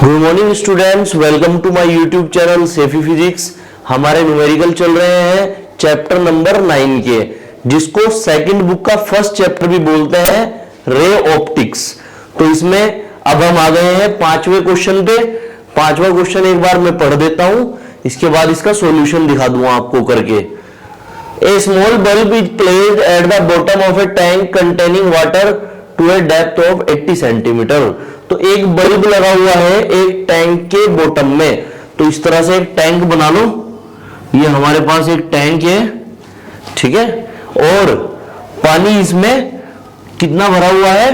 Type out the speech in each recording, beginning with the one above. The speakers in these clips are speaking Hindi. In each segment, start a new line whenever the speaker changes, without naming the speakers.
Good morning students, welcome to my YouTube channel Safi physics. हमारे न्यूमेरिकल चल रहे हैं चैप्टर नंबर 9 के, जिसको सेकंड बुक का फर्स्ट चैप्टर भी बोलते हैं, रे ऑप्टिक्स। तो इसमें अब हम आ गए हैं 5वें क्वेश्चन पे। 5वां क्वेश्चन एक बार मैं पढ़ देता हूं, इसके बाद इसका सॉल्यूशन दिखा दूंगा आपको करके। A small bulb is placed at the bottom of a tank containing water to a depth of 80 centimetre. तो एक बल्ब लगा हुआ है एक टैंक के बॉटम में। तो इस तरह से एक टैंक बना लो, ये हमारे पास एक टैंक है, ठीक है। और पानी इसमें कितना भरा हुआ है,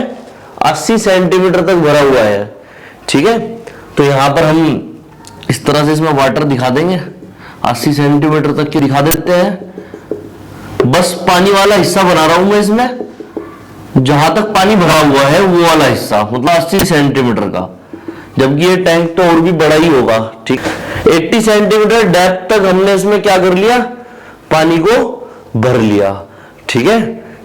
80 सेंटीमीटर तक भरा हुआ है, ठीक है। तो यहां पर हम इस तरह से इसमें वाटर दिखा देंगे, 80 सेंटीमीटर तक की दिखा देते हैं। बस पानी वाला हिस्सा बना रहा हूं मैं इसमें, जहां तक पानी भरा हुआ है वो वाला हिस्सा, मतलब 80 सेंटीमीटर का, जबकि ये टैंक तो और भी बड़ा ही होगा, ठीक। 80 सेंटीमीटर डेप्थ तक हमने इसमें क्या कर लिया, पानी को भर लिया, ठीक है।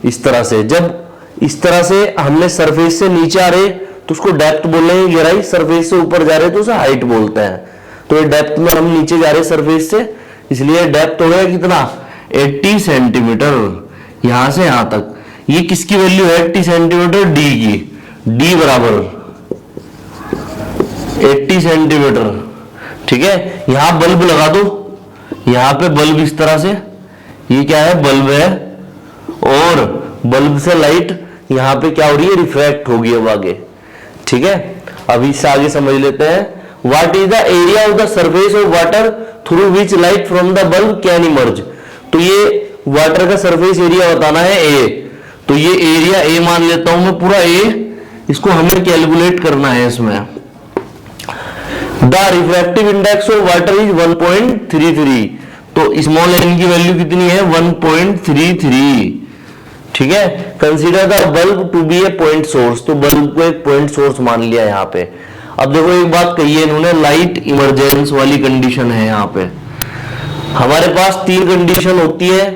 इस तरह से जब इस तरह से हमने सरफेस से नीचे आ रहे तो उसको डेप्थ बोलेंगे, गहराई। सरफेस से ऊपर जा रहे तो उसे हाइट बोलते हैं। तो ये डेप्थ में हम नीचे जा रहे सरफेस से, इसलिए डेप्थ हो गया कितना, 80 सेंटीमीटर, यहां से यहां तक। ये किसकी वैल्यू है, 80 सेंटीमीटर, डी की। डी बराबर 80 सेंटीमीटर, ठीक है। यहां बल्ब लगा दो, यहां पे बल्ब इस तरह से, ये क्या है, बल्ब है, और बल्ब से लाइट यहां पे क्या हो रही है, रिफ्रैक्ट होगी अब आगे, ठीक है। अब इससे आगे समझ लेते हैं। What is the area of the surface of water through which light from the bulb can emerge. तो ये वाटर का सरफेस एरिया बताना है ए। तो ये एरिया ए मान लेता हूं मैं, पूरा ए, इसको हमें कैलकुलेट करना है इसमें। The refractive index of water is 1.33। तो स्मॉल एन की वैल्यू कितनी है, 1.33, ठीक है। Consider the bulb to be a point source. तो बल्ब को एक पॉइंट सोर्स मान लिया यहाँ पे। अब देखो एक बात कही है इन्होंने, लाइट इमरजेंस वाली कंडीशन है यहाँ पे। हमारे पास 3 कंडीशन होती है,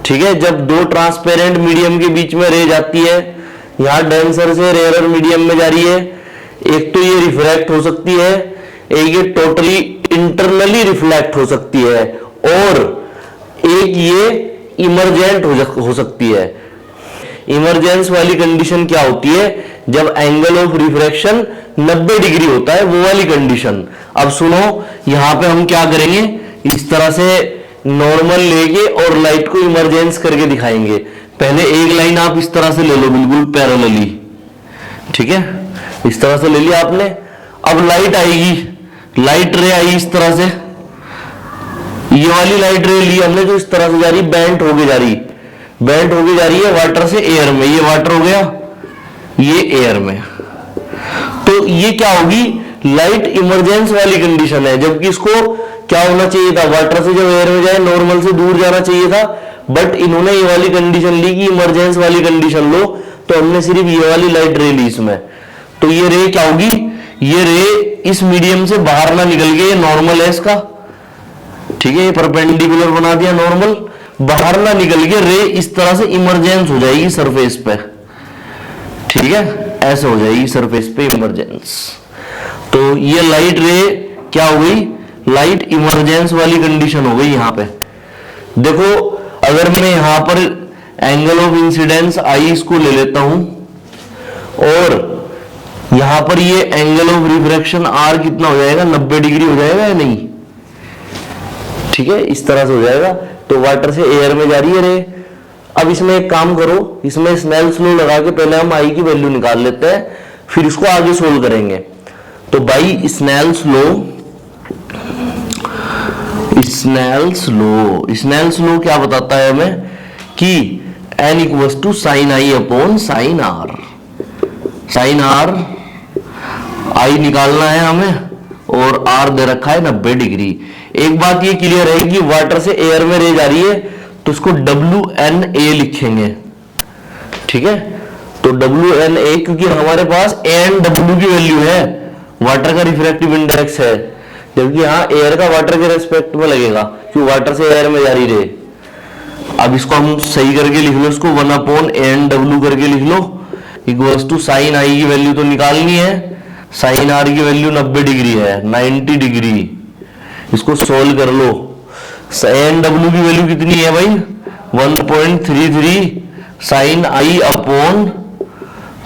ठीक है। जब 2 ट्रांसपेरेंट मीडियम के बीच में रे जाती है, यहां डेंसर से रेयर मीडियम में जा रही है, एक तो ये रिफ्रैक्ट हो सकती है, एक ये टोटली इंटरनली रिफ्लेक्ट हो सकती है, और एक ये इमरजेंट हो सकती है। इमरजेंस वाली कंडीशन क्या होती है, जब एंगल ऑफ रिफ्रैक्शन 90 डिग्री होता है, वो वाली कंडीशन। अब सुनो, यहां पे हम क्या करेंगे, इस तरह से नॉर्मल लेके और लाइट को इमरजेंस करके दिखाएंगे। पहले एक लाइन आप इस तरह से ले लो, बिल्कुल पैरेलली, ठीक है। इस तरह से ले लिया आपने। अब लाइट आएगी, लाइट रे आई इस तरह से, ये वाली लाइट रे ली हमने जो इस तरह से जा रही, बेंट होके जा रही, बेंट होके जा रही है वाटर से एयर में। ये वाटर हो गया, ये एयर में। तो ये क्या होगी, लाइट इमरजेंस वाली कंडीशन है, जबकि इसको क्या होना चाहिए था, वाटर से जब एयर में जाए नॉर्मल से दूर जाना चाहिए था, बट इन्होंने ये वाली कंडीशन ली कि इमरजेंस वाली कंडीशन लो, तो हमने सिर्फ ये वाली लाइट रे ली इसमें। तो ये रे क्या होगी, ये रे इस मीडियम से बाहर ना निकल के, ये नॉर्मल है इसका, ठीक है, ये परपेंडिकुलर बना दिया नॉर्मल, बाहर ना निकल के रे इस तरह से इमरजेंस हो जाएगी सरफेस पे, ठीक है, ऐसे हो जाएगी सरफेस पे इमरजेंस। तो ये लाइट रे क्या हो गई, लाइट इमरजेंस वाली कंडीशन हो गई यहां पे। देखो अगर मैं यहां पर एंगल ऑफ इंसिडेंस आई इसको ले लेता हूं, और यहां पर ये एंगल ऑफ रिफ्रैक्शन आर कितना हो जाएगा, 90 डिग्री हो जाएगा या नहीं, ठीक है, इस तरह से हो जाएगा। तो वाटर से एयर में जा रही है रे। अब इसमें एक काम करो, इसमें स्नेल्स लॉ लगा के पहले हम आई की वैल्यू निकाल लेते हैं, फिर इसको आगे सोल्व करेंगे। तो by Snell's law, Snell's law क्या बताता है हमें कि n equals to sine I upon sine R. Sine R I निकालना है हमें, और आर दे रखा है 90 डिग्री। एक बात ये क्लियर है कि वाटर से एयर में रे जा रही है, तो उसको WNA लिखेंगे, ठीक है। तो WNA, क्योंकि हमारे पास NW की वैल्यू है, वाटर का रिफ्रैक्टिव इंडेक्स है, जबकि यहाँ एयर का वाटर के रेस्पेक्ट में लगेगा, क्योंकि वाटर से एयर में जा रही रहे। अब इसको हम सही करके लिख लो, इसको 1/NW करके लिख लो, इक्वल्स टू साइन आई की वैल्यू तो निकालनी है, साइन आर की वैल्यू 90 डिग्री है, 90 डिग्री। इसको सोल्व कर लो। एन डब्ल्यू की वैल्यू कितनी है भाई? 1.33 साइन आई अपॉन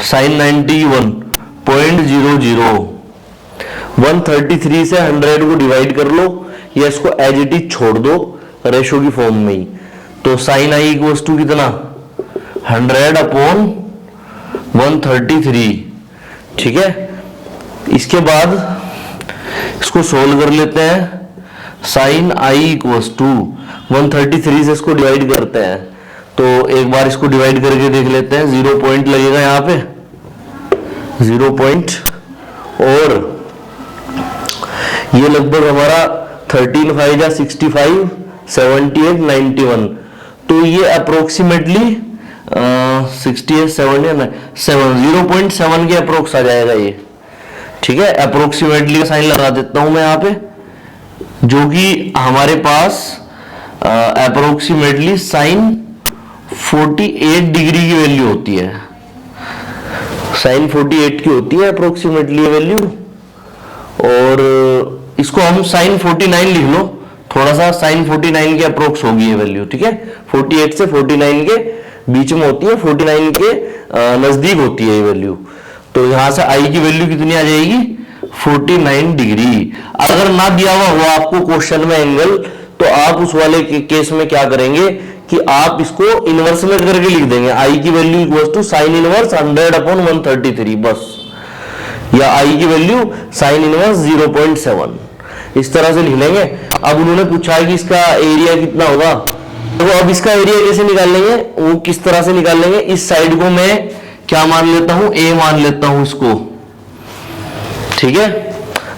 साइन 90 1.00। 133 से 100 को डिवाइड कर लो या इसको एज इट इज छोड़ दो रेशो की फॉर्म में ही। तो साइन आई इक्वल्स टू कितना? 100 अपॉन 133। ठीक है, इसके बाद इसको सोल्व कर लेते हैं। साइन आई इक्वल्स टू 133 से इसको डिवाइड करते हैं, तो एक बार इसको डिवाइड करके देख लेते हैं। 0 पॉइंट लगेगा यहां पे, 0 पॉइंट, और ये लगभग हमारा 13 5 जा 65 78 91, तो ये अप्रोक्सीमेटली 68 7 0.7 के अप्रोक्स आ जाएगा ये। ठीक है, अप्रोक्सीमेटली का साइन लगा देता हूं मैं यहां पे, जो कि हमारे पास अप्रोक्सीमेटली साइन 48 डिग्री की वैल्यू होती है। साइन 48 की होती है अप्रोक्सीमेटली वैल्यू, और इसको हम साइन 49 लिख लो, थोड़ा सा साइन 49 के अप्रोक्स होगी ये वैल्यू। ठीक है, 48 से 49 के बीच में होती है, 49 के नजदीक होती है ये वैल्यू। तो यहां से आई की वैल्यू कितनी आ जाएगी? 49 डिग्री। अगर ना दिया हुआ आपको क्वेश्चन में एंगल, तो आप उस वाले केस में क्या करेंगे कि आप इसको इनवर्स में करके लिख देंगे। आई की value equal to sine inverse 100 upon 133 बस, या आई की वैल्यू साइन इनवर्स 0.7, इस तरह से लिख लेंगे। अब उन्होंने पूछा है कि इसका एरिया कितना होगा, तो अब इसका एरिया कैसे निकाल लेंगे, वो किस तरह से निकाल लेंगे। इस साइड को मैं क्या मान लेता हूं? ए मान लेता हूं इसको। ठीक है,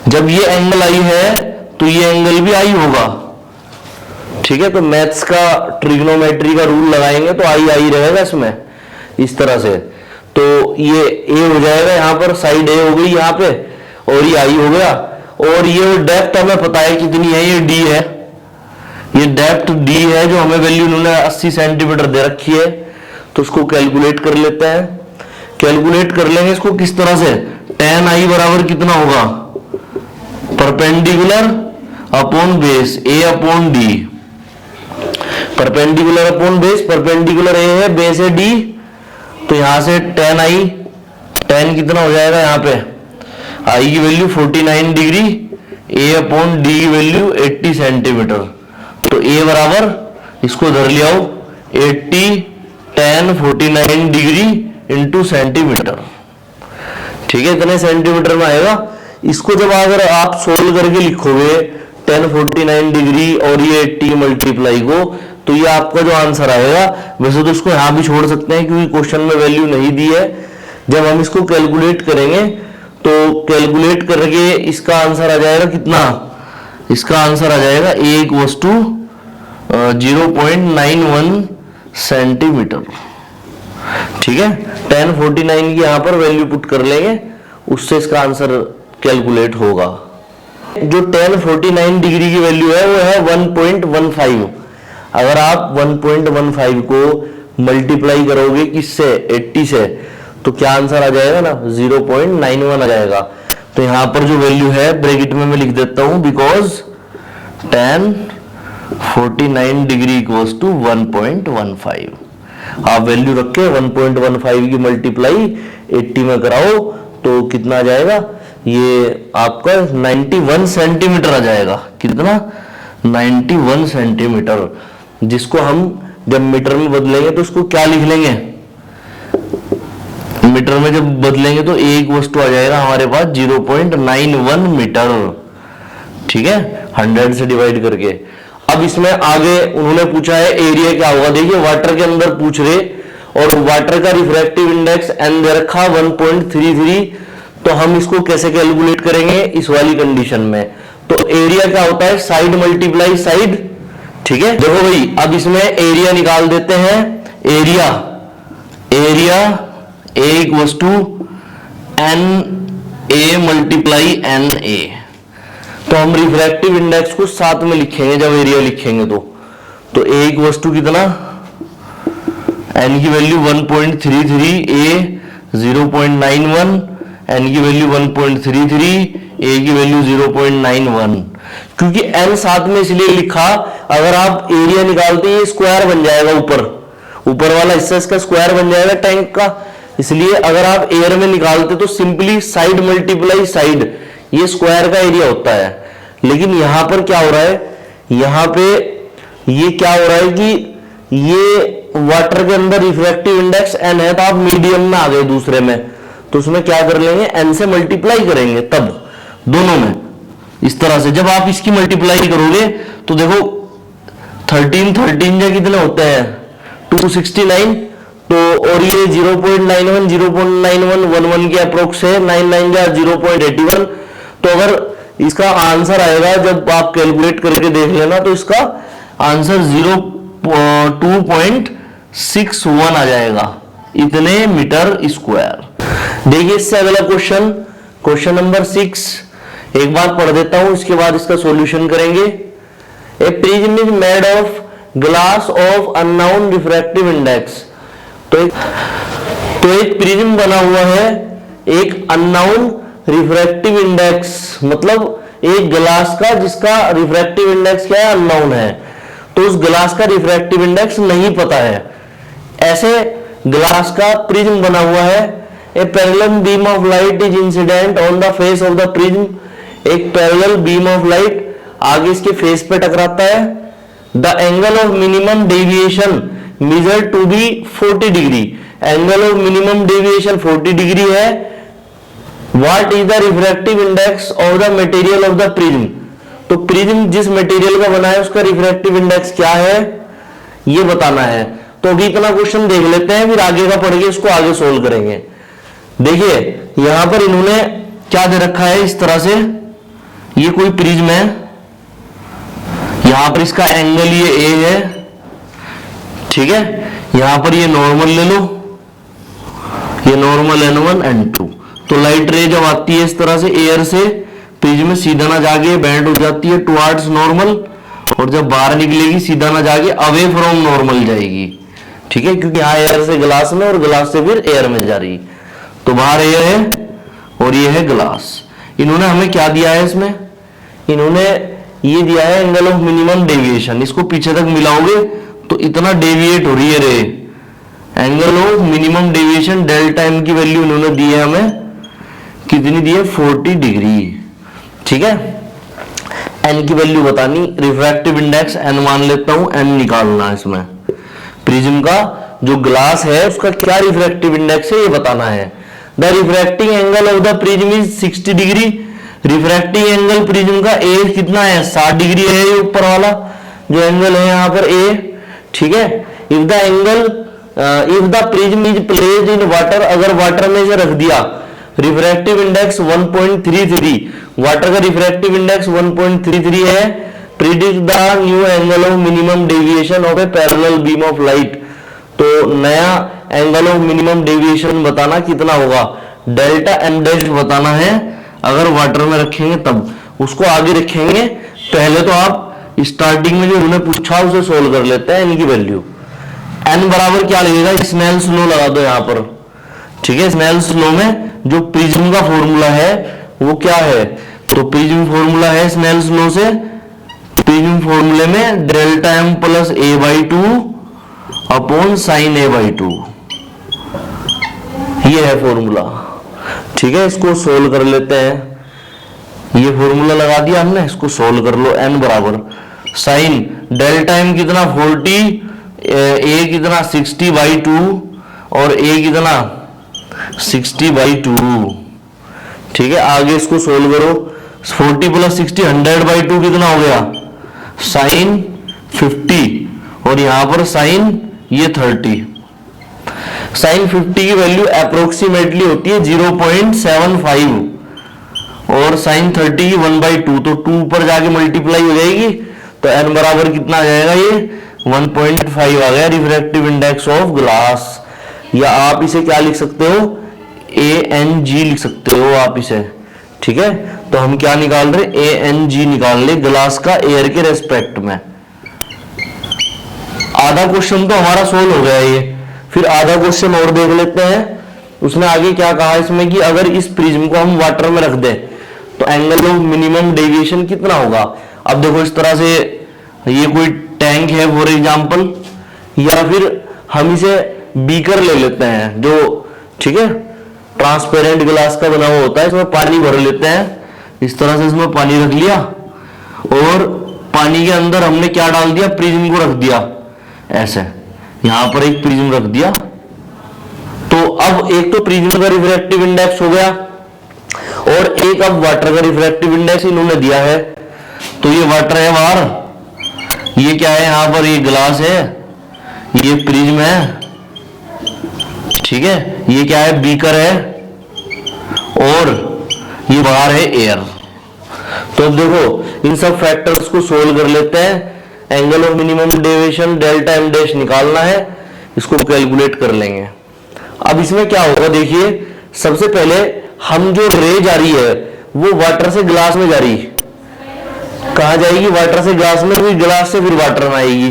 जब ये एंगल आई है तो ये एंगल भी आई होगा। ठीक है, तो मैथ्स का ट्रिग्नोमेट्री का रूल लगाएंगे तो आई आई रहेगा इसमें, इस तरह से। तो ये ए हो जाएगा, यहां पर साइड ए हो गई यहां पे, और ये आई हो गया, और ये डेप्थ हमें पता है कितनी है, ये डी है, ये डेप्थ डी है, जो हमें वैल्यू उन्होंने 80 सेंटीमीटर दे रखी है। तो उसको कैलकुलेट कर लेते हैं। कैलकुलेट कर लेंगे इसको किस तरह से, tan आई बराबर कितना होगा? Perpendicular upon base, A upon D. Perpendicular upon base, perpendicular A है, बेस है डी, तो यहां से tan आई, tan कितना हो जाएगा यहाँ पे? आई की वैल्यू 49 डिग्री, ए अपॉन डी की वैल्यू 80 सेंटीमीटर। तो ए बराबर, इसको धर लिया हो, 80 tan 49 डिग्री इंटू सेंटीमीटर। ठीक है, इतने सेंटीमीटर में आएगा। इसको जब अगर आप सोल्व करके लिखोगे tan 49 डिग्री और ये 80 मल्टीप्लाई को, तो ये आपका जो आंसर आएगा, वैसे तो इसको यहां भी छोड़ सकते हैं क्योंकि क्वेश्चन में वैल्यू नहीं दी है। जब हम इसको कैलकुलेट करेंगे तो कैलकुलेट करके इसका आंसर आ जाएगा कितना? इसका आंसर आ जाएगा a इक्वल्स टू 0.91 सेंटीमीटर। ठीक है, tan 49 की यहां पर वैल्यू पुट कर लेंगे, उससे इसका आंसर कैलकुलेट होगा। जो tan 49 डिग्री की वैल्यू है वो है 1.15। अगर आप 1.15 को मल्टीप्लाई करोगे किससे? 80 से, तो क्या आंसर आ जाएगा ना? 0.91 आ जाएगा। तो यहां पर जो वैल्यू है ब्रैकेट में मैं लिख देता हूं, because tan 49 degree equals to 1.15। आप वैल्यू रख के 1.15 की मल्टीप्लाई 80 में कराओ तो कितना आ जाएगा? ये आपका 91 सेंटीमीटर आ जाएगा। कितना? 91 सेंटीमीटर, जिसको हम जब मीटर में बदलेंगे तो उसको क्या लिख लेंगे? मीटर में जब बदलेंगे तो एक वस्तु आ जाएगा हमारे पास 0.91 मीटर। ठीक है, 100 से डिवाइड करके। अब इसमें आगे उन्होंने पूछा है एरिया क्या होगा। देखिए, वाटर के अंदर पूछ रहे, और वाटर का रिफ्रैक्टिव इंडेक्स एन दे रखा 1.33, तो हम इसको कैसे कैलकुलेट करेंगे इस वाली कंडीशन में? तो एरिया क्या होता है? Side multiply side. ठीक है, देखो भाई, अब इसमें एरिया निकाल देते हैं। Area A equals to N A multiply N A. तो हम रिफ्रैक्टिव इंडेक्स को साथ में लिखेंगे जब एरिया लिखेंगे तो ए इक्वल्स टू कितना? एन की वैल्यू 1.33, ए 0.91 n की वैल्यू 1.33, a की वैल्यू 0.91। क्योंकि n साथ में इसलिए लिखा, अगर आप एरिया निकालते ये स्क्वायर बन जाएगा, ऊपर वाला हिस्सा इसका स्क्वायर बन जाएगा टैंक का, इसलिए अगर आप एयर में निकालते तो सिंपली साइड मल्टीप्लाई साइड, ये स्क्वायर का एरिया होता है। लेकिन यहां पर क्या हो रहा है, यहां पे ये क्या हो रहा है कि ये वाटर के अंदर रिफ्रैक्टिव इंडेक्स n है, तो आप मीडियम में आ गए दूसरे में, तो उसमें क्या कर लेंगे, n से मल्टीप्लाई करेंगे, तब दोनों में इस तरह से। जब आप इसकी मल्टीप्लाई करोगे तो देखो 13 या कितने होते हैं 269, तो और ये 0.91 11 के अप्रोक्स है, 99 या 0.81। तो अगर इसका आंसर आएगा, जब आप कैलकुलेट करके देख लेना, तो इसका आंसर 2.61 आ जाएगा, इतने मीटर स्क्वायर। देखिए इससे अगला क्वेश्चन नंबर 6 एक बार पढ़ देता हूं, इसके बाद इसका सॉल्यूशन करेंगे। A prism is made of glass of unknown refractive index. तो एक प्रिज्म बना हुआ है एक अननोन रिफ्रैक्टिव इंडेक्स, मतलब एक ग्लास का जिसका रिफ्रैक्टिव इंडेक्स क्या है, अननोन है। तो उस ग्लास का रिफ्रैक्टिव इंडेक्स नहीं पता है, ऐसे ग्लास का प्रिज्म बना हुआ है। A parallel beam of light is incident on the face of the prism. एक पैरेलल बीम ऑफ लाइट आगे इसके फेस पे टकराता है। The angle of minimum deviation measure to be 40 degree. Angle of minimum deviation 40 degree है। What is the refractive index of the material of the prism. तो प्रिज्म जिस मटेरियल का बना है उसका रिफ्रैक्टिव इंडेक्स क्या है, ये बताना है। तो अभी इतना क्वेश्चन देख लेते हैं, फिर आगे का पढ़ के इसको आगे सोल्व करेंगे। देखिए यहां पर इन्होंने क्या दे रखा है, इस तरह से ये कोई प्रिज्म है, यहां पर इसका एंगल ये ए है, ठीक है। यहां पर ये नॉर्मल ले लो, ये नॉर्मल n1 n2। तो लाइट रे जब आती है इस तरह से एयर से प्रिज्म में, सीधा ना जाके बैंड हो जाती है टुवर्ड्स नॉर्मल, और जब बाहर निकलेगी सीधा ना जाके अवे फ्रॉम नॉर्मल जाएगी, ठीक है, क्योंकि यहाँ एयर से ग्लास में और ग्लास से फिर एयर में जा रही। तो बाहर एयर है और ये है ग्लास। इन्होंने हमें क्या दिया है, इसमें इन्होंने ये दिया है एंगल ऑफ मिनिमम डेविएशन। इसको पीछे तक मिलाओगे तो इतना डेविएट हो रही है रे। Angle of minimum deviation delta m की वैल्यू इन्होंने दी है हमें, कितनी दी है 40 डिग्री, ठीक है। n की वैल्यू बतानी, रिफ्रैक्टिव इंडेक्स n मान लेता हूं, n निकालना। इसमें प्रिज्म का जो ग्लास है उसका क्या रिफ्रैक्टिव इंडेक्स है ये बताना है। The refracting angle of the prism is 60 degree. Refracting angle prism का ए कितना है, 60 डिग्री है, ये ऊपर वाला जो एंगल है यहाँ पर ए, ठीक है। If the prism is placed in water, अगर वाटर में से रख दिया, रिफ्रैक्टिव इंडेक्स 1.33, वाटर का रिफ्रैक्टिव इंडेक्स 1.33 है। Predict the new angle of minimum deviation of A parallel beam of light. तो नया एंगल ऑफ मिनिमम डेविएशन बताना कितना होगा, डेल्टा m डैश बताना है। अगर वाटर में रखेंगे तब, उसको आगे रखेंगे। पहले तो आप स्टार्टिंग में जो उन्होंने पूछा उसे सोल्व कर लेते हैं। इनकी वैल्यू n बराबर क्या लगेगा, स्नेल्स लॉ लगा दो यहाँ पर, ठीक है। स्नेल्स लॉ में जो प्रिज्म का फॉर्मूला है वो क्या है, तो प्रिज्म फॉर्मूला है स्नेल्स लॉ से, प्रिज्म फॉर्मूले में delta m plus a/2 upon sine a/2, ये है फॉर्मूला, ठीक है। इसको सोल्व कर लेते हैं। ये फॉर्मूला लगा दिया हमने, इसको सोल्व कर लो। n बराबर साइन डेल्टा m कितना 40, a कितना 60/2 और a कितना 60/2, ठीक है। आगे इसको सोल्व करो, 40 प्लस 60 100/2 कितना हो गया, साइन 50, और यहां पर साइन ये 30। साइन 50 की वैल्यू अप्रोक्सीमेटली होती है 0.75 और साइन 30 की 1/2, तो 2 पर जाके मल्टीप्लाई हो जाएगी, तो n बराबर कितना आ जाएगा, ये 1.5 आ गया रिफ्रैक्टिव इंडेक्स ऑफ ग्लास। या आप इसे क्या लिख सकते हो, ANG लिख सकते हो आप इसे, ठीक है। तो हम क्या निकाल रहे, ANG निकाल ले ग्लास का एयर के रेस्पेक्ट में। आधा क्वेश्चन तो हमारा सोल्व हो गया ये, फिर आधा क्वेश्चन और देख लेते हैं। उसने आगे क्या कहा इसमें कि अगर इस प्रिज्म को हम वाटर में रख दें तो एंगल ऑफ मिनिमम डेविएशन कितना होगा। अब देखो इस तरह से ये कोई टैंक है फॉर एग्जांपल, या फिर हम इसे बीकर ले लेते हैं जो, ठीक है, ट्रांसपेरेंट ग्लास का बना हुआ होता है, इसमें पानी भर लेते हैं। इस तरह से इसमें पानी रख लिया और पानी के अंदर हमने क्या डाल दिया, प्रिज्म को रख दिया ऐसे, यहां पर एक प्रिज्म रख दिया। तो अब एक तो प्रिज्म का रिफ्रैक्टिव इंडेक्स हो गया और एक अब वाटर का रिफ्रैक्टिव इंडेक्स इन्होंने दिया है। तो ये वाटर है बाहर, ये क्या है, यहां पर ये ग्लास है, ये प्रिज्म है, ठीक है, ये क्या है, बीकर है, और ये बाहर है एयर। तो अब देखो इन सब फैक्टर्स को सोल्व कर लेते हैं। Angle of minimum deviation delta M dash निकालना है, इसको कैलकुलेट कर लेंगे। अब इसमें क्या होगा देखिए, सबसे पहले हम जो रे जा रही है वो वाटर से ग्लास में जा रही, कहां जाएगी, वाटर से ग्लास में, फिर ग्लास से फिर वाटर में आएगी।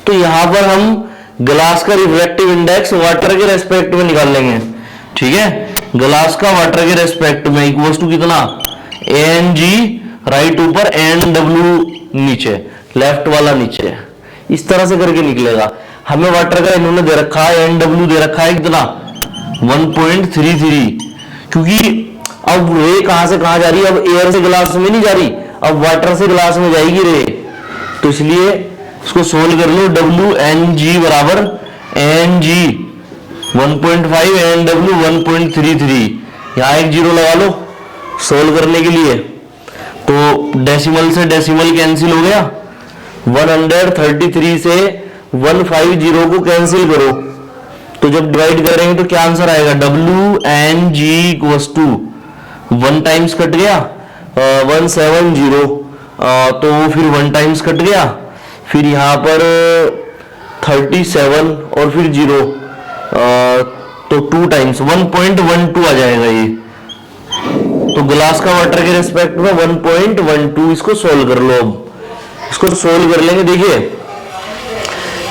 तो यहां पर हम ग्लास का रिफ्रैक्टिव इंडेक्स वाटर के रेस्पेक्ट में निकाल लेंगे, ठीक है। ग्लास का वाटर के रेस्पेक्ट में इक्वल्स टू कितना, एन जी राइट ऊपर, एन डब्ल्यू नीचे, लेफ्ट वाला नीचे, इस तरह से करके निकलेगा। हमें वाटर का इन्होंने दे रखा है, एन डब्ल्यू दे रखा है कितना, 1.33, क्योंकि अब रे कहां से कहां जा रही है, अब एयर से ग्लास में नहीं जा रही, अब वाटर से ग्लास में जाएगी रे। तो इसलिए इसको सोल्व कर लो, डब्ल्यू एन जी बराबर एन जी 1.5, एन डब्ल्यू 1.33, यहां एक जीरो लगा लो सोल्व करने के लिए। तो डेसिमल से डेसिमल कैंसिल हो गया, 133 से 150 को कैंसिल करो, तो जब डिवाइड करेंगे तो क्या आंसर आएगा, W N G equals to 1 times cut गया 170, तो फिर 1 टाइम्स कट गया, फिर यहां पर 37 और फिर 0, तो 2 टाइम्स 1.12 आ जाएगा ये। तो ग्लास का वाटर के रेस्पेक्ट में 1.12, इसको सोल्व कर लो। अब इसको सोल्व कर लेंगे, देखिए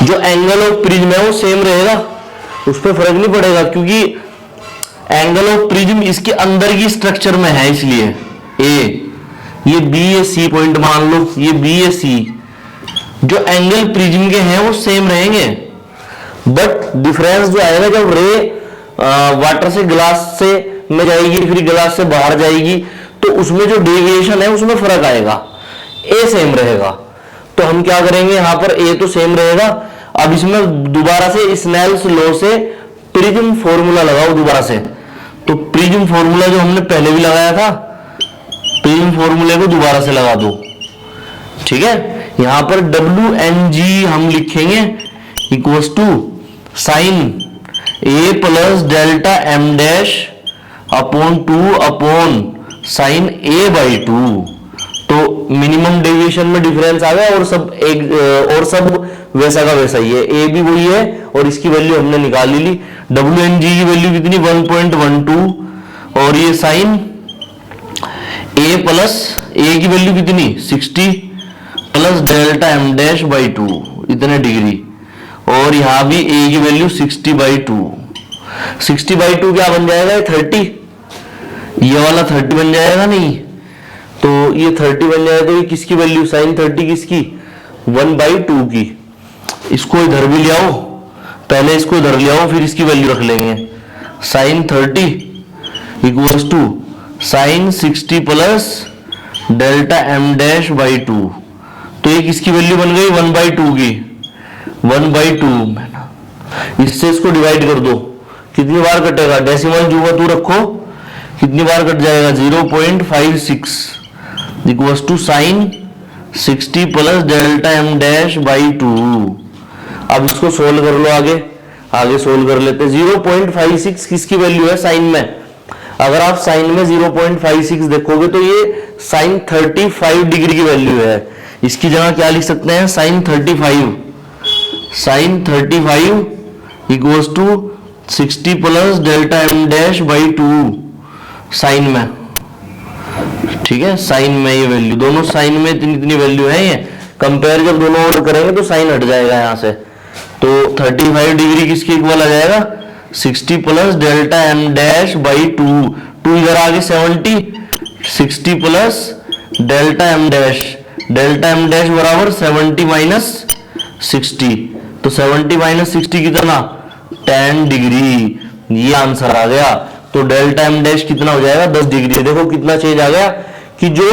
जो एंगल ऑफ प्रिज्म है वो सेम रहेगा, उस पर फर्क नहीं पड़ेगा, क्योंकि एंगल ऑफ प्रिज्म इसके अंदर की स्ट्रक्चर में है, इसलिए ए, ये बी ए सी पॉइंट मान लो, ये बी ए सी, जो एंगल प्रिज्म के हैं वो सेम रहेंगे, बट डिफरेंस जो आएगा जब रे वाटर से ग्लास से में जाएगी फिर ग्लास से बाहर जाएगी, तो उसमें जो डेविएशन है उसमें फर्क आएगा, ए सेम रहेगा। तो हम क्या करेंगे, यहां पर ए तो सेम रहेगा। अब इसमें दोबारा से स्नेल्स लॉ से प्रिज्म फॉर्मूला लगाओ दोबारा से। तो प्रिज्म फॉर्मूला जो हमने पहले भी लगाया था, प्रिज्म फॉर्मूले को दोबारा से लगा दो, ठीक है। यहां पर डब्ल्यू एन जी हम लिखेंगे equals to sine A plus delta M dash upon 2 upon sine A by 2। तो मिनिमम डेविएशन में डिफरेंस आ गया और सब एक और सब वैसा का वैसा ही है, ए भी वही है और इसकी वैल्यू हमने निकाल ली। डब्ल्यू एन जी की वैल्यू कितनी, 1.12, और ये साइन ए प्लस ए की वैल्यू कितनी 60 plus delta M dash by 2, इतने डिग्री, और यहां भी ए की वैल्यू 60/2। 60/2 क्या बन जाएगा, 30, ये वाला 30 बन जाएगा, नहीं तो ये 30 बन जाएगा। तो ये किसकी वैल्यू, साइन 30 किसकी, 1/2 की। इसको इधर भी ले आओ, पहले इसको इधर ले आओ फिर इसकी वैल्यू रख लेंगे। Sine 30 equals to sine 60 plus delta M dash by 2। तो ये किसकी वैल्यू बन गई, 1/2 की, 1/2। इससे इसको डिवाइड कर दो, कितनी बार कटेगा, डेसिमल जो हुआ तू रखो, कितनी बार कट जाएगा, 0.56 equals to sine 60 plus delta M dash by 2। अब इसको सोल्व कर लो, आगे सोल्व कर लेते हैं। 0.56 किसकी वैल्यू है साइन में, अगर आप साइन में 0.56 देखोगे तो ये साइन 35 डिग्री की वैल्यू है। इसकी जगह क्या लिख सकते हैं, sine 35, sine 35 equals to 60 plus delta M dash by 2 sine में, ठीक है। साइन में ये वैल्यू, दोनों साइन में इतनी इतनी वैल्यू है, ये कंपेयर जब दोनों और करेंगे तो साइन हट जाएगा यहाँ से। तो 35 डिग्री किसके इक्वल आ जाएगा, 60 plus delta M dash by 2, 2 इधर आ गई 70, 60 प्लस डेल्टा एम डैश बराबर 70 माइनस 60, तो 70 माइनस 60 कितना 10 डिग्री, ये आंसर आ गया। तो डेल्टा एम डैश कितना हो जाएगा 10 डिग्री। देखो कितना चेंज आ गया कि जो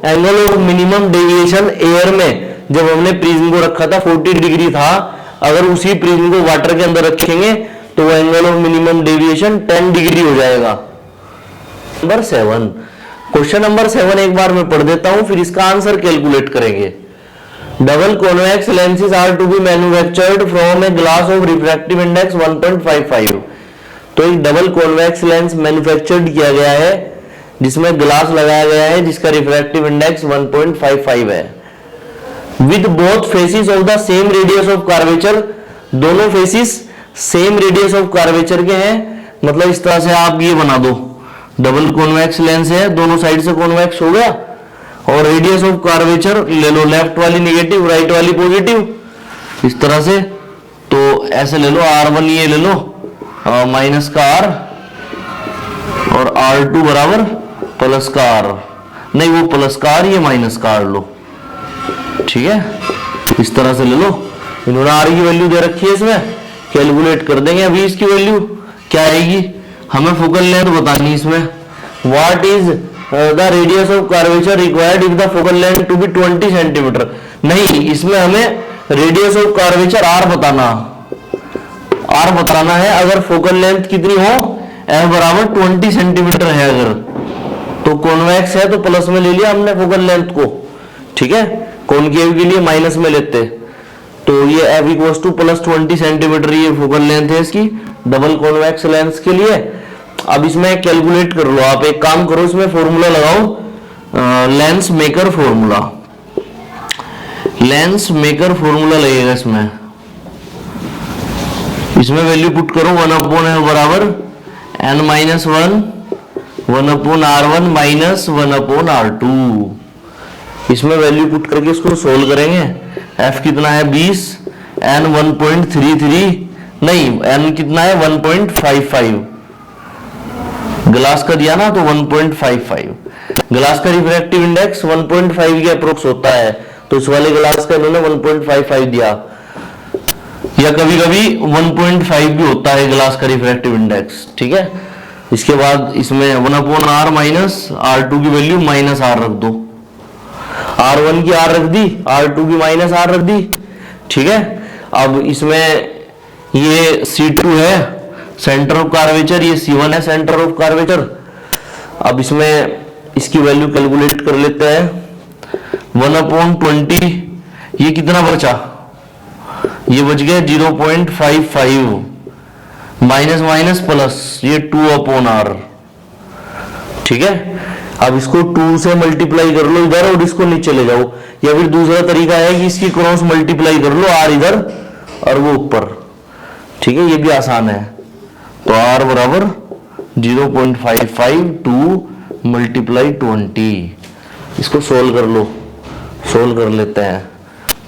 angle of minimum deviation air में जब हमने प्रिज्म को रखा था 40 डिग्री था, अगर उसी प्रिज्म को वाटर के अंदर रखेंगे तो वो angle of minimum deviation 10 degree हो जाएगा। नंबर 7, क्वेश्चन नंबर 7 एक बार मैं पढ़ देता हूं, फिर इसका आंसर कैलकुलेट करेंगे। Double convex lenses are to be manufactured from a glass of refractive index 1.55। तो एक डबल कॉन्वेक्स लेंस मैन्युफैक्चर्ड किया गया है जिसमें ग्लास लगाया गया है जिसका रिफ्रैक्टिव इंडेक्स 1.55 है। With both faces of the same radius of curvature, दोनों faces same radius of curvature के हैं। मतलब इस तरह से आप ये बना दो, डबल कॉन्वेक्स लेंस है, दोनों साइड से कॉन्वेक्स हो गया, और रेडियस ऑफ कर्वेचर ले लो, लेफ्ट वाली नेगेटिव राइट वाली पॉजिटिव, इस तरह से। तो ऐसे ले लो, R1 ये ले लो माइनस का R, और R2 बराबर प्लस का R, नहीं वो प्लस का R, ये माइनस का R लो, ठीक है, इस तरह से ले लो। इन्होंने R की वैल्यू दे रखी है, इसमें कैलकुलेट कर देंगे अभी इसकी वैल्यू क्या आएगी। हमें फोकल लेंथ बतानी है इसमें, what is the radius of curvature required if the focal length to be 20 centimetre. नहीं, इसमें हमें रेडियस ऑफ कर्वेचर R बताना है। अगर फोकल लेंथ कितनी हो, F बराबर 20 सेंटीमीटर है, अगर तो कॉन्वेक्स है तो प्लस में ले लिया हमने फोकल लेंथ को, ठीक है, कॉनकेव के लिए माइनस में लेते, तो ये F equals two plus 20 centimetre ये फोकल लेंथ है इसकी डबल कॉन्वेक्स लेंस के लिए। अब इसमें कैलकुलेट कर लो आप, एक काम करो, इसमें फॉर्मूला लगाओ, lens maker formula, lens maker formula लगेगा इसमें वैल्यू पुट करो, 1/F बराबर n-1 1/R1 माइनस 1/R2। इसमें वैल्यू पुट करके इसको सोल्व करेंगे। F कितना है 20, n 1.33, नहीं n कितना है 1.55, ग्लास का दिया ना तो 1.55, ग्लास का रिफ्रैक्टिव इंडेक्स 1.5 के अप्रोक्स होता है, तो इस वाले ग्लास का इन्होंने 1.55 दिया, या कभी कभी 1.5 भी होता है ग्लास का रिफ्रैक्टिव इंडेक्स, ठीक है। इसके बाद इसमें 1/R माइनस R2 की वैल्यू माइनस R रख दो, R1 की R रख दी, R2 की माइनस R रख दी, ठीक है। अब इसमें ये C2 है सेंटर ऑफ कर्वेचर, ये C1 है सेंटर ऑफ कर्वेचर। अब इसमें इसकी वैल्यू कैलकुलेट कर लेते हैं, 1/20, ये कितना बचा, ये बच गया 0.55, माइनस माइनस प्लस, ये 2/R, ठीक है। अब इसको 2 से मल्टीप्लाई कर लो इधर और इसको नीचे ले जाओ, या फिर दूसरा तरीका है कि इसकी क्रॉस मल्टीप्लाई कर लो, R इधर और वो ऊपर, ठीक है, ये भी आसान है। तो R बराबर 0.55 2 मल्टीप्लाई 20, इसको सोल्व कर लो, सोल्व कर लेते हैं,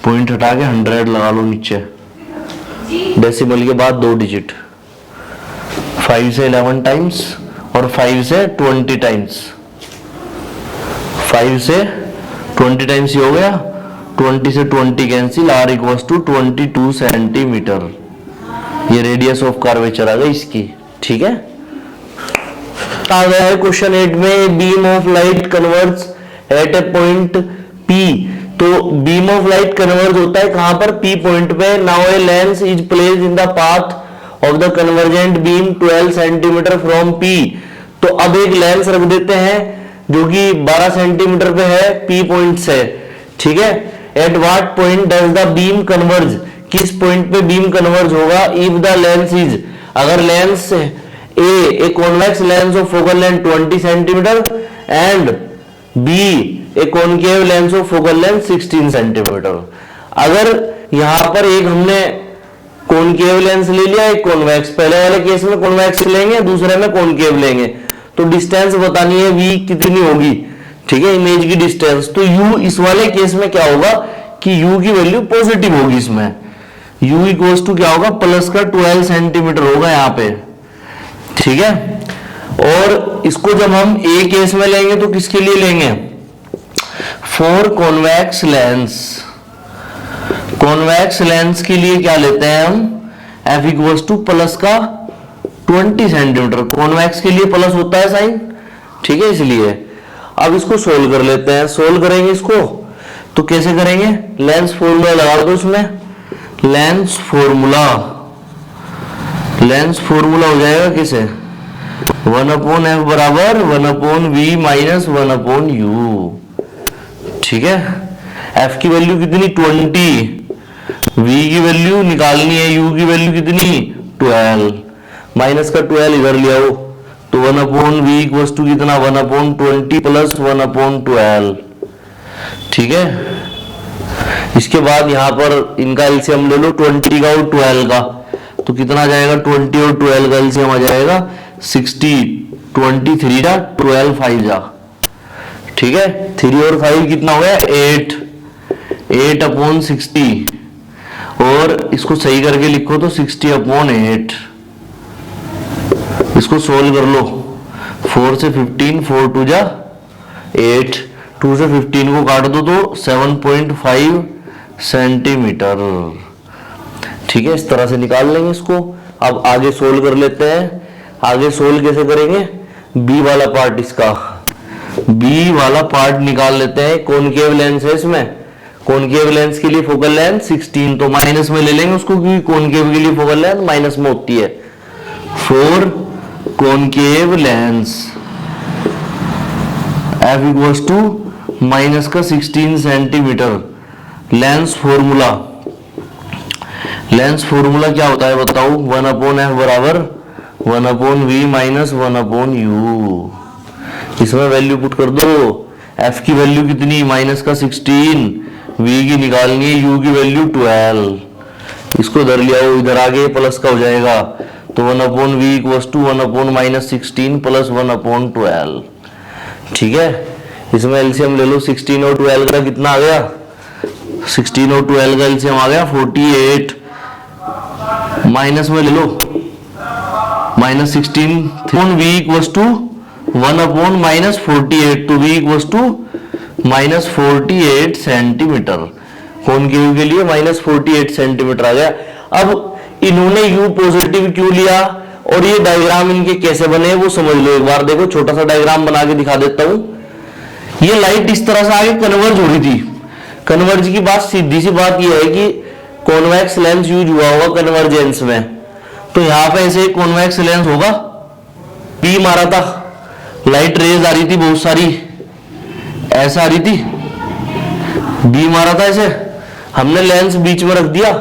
पॉइंट हटा के 100 लगा लो नीचे, डेसिमल के बाद 2 डिजिट, 5 से 11 टाइम्स और 5 से 20 टाइम्स, 5 से 20 टाइम्स ही हो गया, 20 से 20 cancel, R equals to 22 centimetre, ये रेडियस ऑफ कर्वेचर आ गई इसकी, ठीक है। आ गया है क्वेश्चन 8 में, beam of light converge eight A point P। तो बीम ऑफ लाइट कन्वर्ज होता है कहां पर, P पॉइंट पे। Now a lens is placed in the path of the convergent beam 12 centimetre from P। तो अब एक लेंस रख देते हैं जो कि 12 सेंटीमीटर पे है P पॉइंट से, ठीक है। At what point does the beam converge, किस पॉइंट पे बीम कन्वर्ज होगा, इफ द लेंस इज, अगर lens a convex lens of focal length 20 centimetre and be a concave lens of focal length 16 centimetre. अगर यहां पर एक हमने कॉनकेव लेंस ले लिया, एक कॉन्वेक्स, पहले वाले केस में कॉन्वेक्स लेंगे, दूसरे में कॉनकेव लेंगे, तो डिस्टेंस बतानी है v कितनी होगी, ठीक है, इमेज की डिस्टेंस। तो u इस वाले केस में क्या होगा कि u की वैल्यू पॉजिटिव होगी, इसमें u इक्वल्स टू क्या होगा, प्लस का 12 सेंटीमीटर होगा यहाँ पे, ठीक है। और इसको जब हम ए केस में लेंगे तो किसके लिए लेंगे, for convex lens. Convex lens के लिए क्या लेते हैं हम, एफ इक्वल्स टू प्लस का 20 सेंटीमीटर। कॉन्वेक्स के लिए प्लस होता है साइन, ठीक है, इसलिए। अब इसको सोल्व कर लेते हैं। सोल्व करेंगे इसको तो कैसे करेंगे, लेंस फॉर्मूला लगा दो इसमें। लेंस फॉर्मूला हो जाएगा कैसे, 1/f बराबर 1/v माइनस 1/u। ठीक है, f की वैल्यू कितनी 20, v की वैल्यू निकालनी है, u की वैल्यू कितनी 12, माइनस का 12 इधर ले आओ तो 1/v इक्वल्स टू कितना 1/20 प्लस 1/12। ठीक है, इसके बाद यहां पर इनका एलसीएम ले लो, 20 का और 12 का, तो कितना आ जाएगा 20 और 12 का एलसीएम आ जाएगा 60, 23 जा 12 5 जा। ठीक है, 3 और 5 कितना हो गया 8/60, और इसको सही करके लिखो तो 60/8। इसको सोल्व कर लो, 4 से 15, 4 2 जा 8, 2 से 15 को काट दो तो 7.5 सेंटीमीटर। ठीक है, इस तरह से निकाल लेंगे इसको। अब आगे सोल्व कर लेते हैं। आगे सोल्व कैसे करेंगे, बी वाला पार्ट, इसका बी वाला पार्ट निकाल लेते हैं। कॉनकेव लेंस है इसमें, कॉनकेव लेंस के लिए फोकल लेंथ 16, तो माइनस में ले लेंगे उसको, क्योंकि कॉनकेव के लिए फोकल लेंथ माइनस में होती है। For concave lens F equals to minus का 16 सेंटीमीटर। लेंस फॉर्मूला क्या होता है बताओ, 1/f बराबर 1/v माइनस 1/u। इसमें वैल्यू पुट कर दो, f की वैल्यू कितनी माइनस का 16, v की निकालनी है, u की वैल्यू 12। इसको इधर ले आओ, इधर आगे प्लस का हो जाएगा, तो 1/v इक्वल्स टू 1/-16 प्लस 1/12। ठीक है, इसमें एलसीएम ले लो, 16 और 12 का कितना आ गया, 16 और 12 का एलसीएम आ गया 48, माइनस में ले लो -16, v इक्वल्स टू 1/-48, तो v equals to -48 centimetre. Concave के लिए -48 सेंटीमीटर आ गया। अब इन्होंने u पॉजिटिव क्यों लिया और ये डायग्राम इनके कैसे बने वो समझ लो एक बार। देखो, छोटा सा डायग्राम बना के दिखा देता हूं। ये लाइट इस तरह से आगे कन्वर्ज हो रही थी। कन्वर्ज की बात, सीधी सी बात ये है कि कॉन्वेक्स लेंस यूज हुआ होगा कन्वर्जेंस में, तो यहां पे ऐसे कॉन्वेक्स लेंस होगा, पी मारा था, लाइट रेज आ रही थी बहुत सारी, ऐसा आ रही थी, बी मारा था ऐसे, हमने लेंस बीच में रख दिया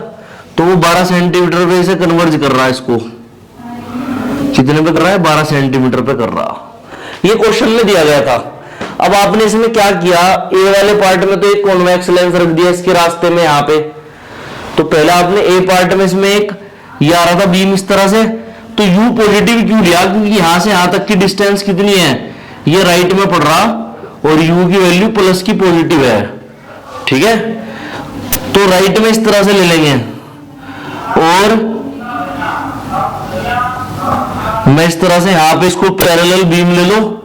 तो वो 12 सेंटीमीटर पे ऐसे कन्वर्ज कर रहा है। इसको कितने पे कर रहा है, 12 सेंटीमीटर पे कर रहा। ये क्वेश्चन में दिया गया था। अब आपने इसमें क्या किया, ए वाले पार्ट में तो एक कॉन्वेक्स लेंस रख दिया इसके रास्ते में यहाँ पे, तो पहले आपने ए पार्ट में इसमें एक ये आ रहा था बीम इस तरह से, तो यू पॉजिटिव क्यों लिया, क्योंकि यहां से यहां तक की डिस्टेंस कितनी है, ये राइट में पड़ रहा और यू की वैल्यू प्लस की पॉजिटिव है। ठीक है, तो राइट में इस तरह से ले लेंगे, और मैं इस तरह से यहां पे इसको पैरेलल बीम ले लो,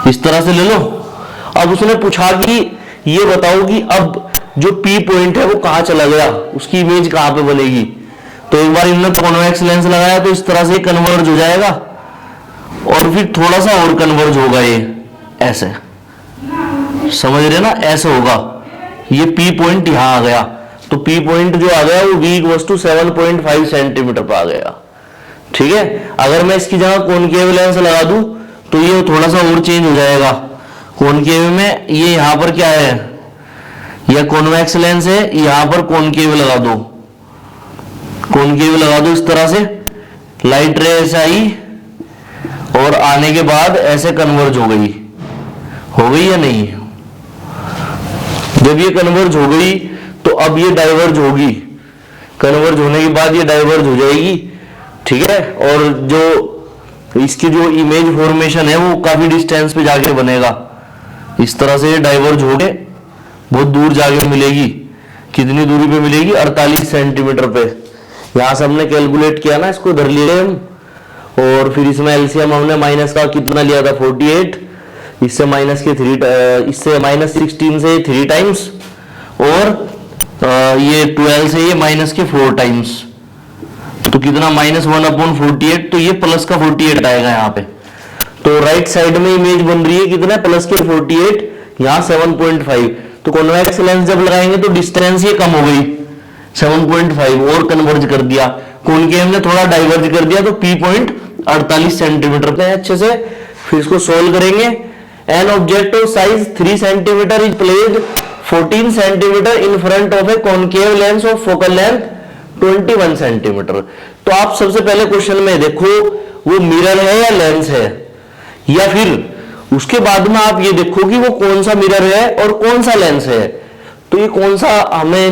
इस तरह से ले लो। अब उसने पूछा कि ये बताओ कि अब जो पी पॉइंट है वो कहां चला गया, उसकी इमेज कहां पे बनेगी। तो एक बार इन्होंने कॉन्वेक्स लेंस लगाया तो इस तरह से कन्वर्ज हो जाएगा, और फिर थोड़ा सा और कन्वर्ज होगा, ये ऐसे, समझ रहे ना, ऐसे होगा। ये पी पॉइंट यहां आ गया, तो पी पॉइंट जो आ गया वो v इक्वल्स टू 7.5 सेंटीमीटर पर आ गया। ठीक है, अगर मैं इसकी जगह कॉनकेव लेंस लगा दूं तो ये थोड़ा सा और चेंज हो जाएगा। कॉनकेव में ये यहां पर क्या है, यह कॉन्वेक्स लेंस है, यहां पर कॉनकेव लगा दो, कॉनकेव लगा दो इस तरह से, लाइट रे ऐसे आई और आने के बाद ऐसे कन्वर्ज हो गई या नहीं। जब ये कन्वर्ज हो गई तो अब ये डाइवर्ज होगी, कन्वर्ज होने के बाद ये डाइवर्ज हो जाएगी। ठीक है, और जो इसकी जो इमेज फॉर्मेशन है वो काफी डिस्टेंस पे जाके बनेगा, इस तरह से ये डाइवर्ज हो गए, बहुत दूर जाके मिलेगी। कितनी दूरी पे मिलेगी, 48 सेंटीमीटर पे। यहां से हमने कैलकुलेट किया ना, इसको धर लिए हम, और फिर इसमें एलसीएम हमने माइनस का कितना लिया था 48, इससे माइनस के 3, इससे -16 से 3 टाइम्स, और ये 12 से ये माइनस के 4 टाइम्स, तो कितना -1/48, तो ये प्लस का 48 आएगा यहाँ पे। तो राइट साइड में इमेज बन रही है कितना, प्लस के 48, यहाँ 7.5। तो कॉन्वेक्स लेंस जब लगाएंगे तो डिस्टेंस ये कम हो गई 7.5 और कन्वर्ज कर दिया, कॉनकेव ने थोड़ा डाइवर्ज कर दिया, तो P.48 सेंटीमीटर पे अच्छे से। फिर इसको सोल्व करेंगे। An object of size 3 centimetre is placed 14 centimetre in front of A concave lens of focal length 21 centimetre. तो आप सबसे पहले क्वेश्चन में देखो वो मिरर है या लेंस है, या फिर उसके बाद में आप ये देखो कि वो कौन सा मिरर है और कौन सा लेंस है। तो ये कौन सा हमें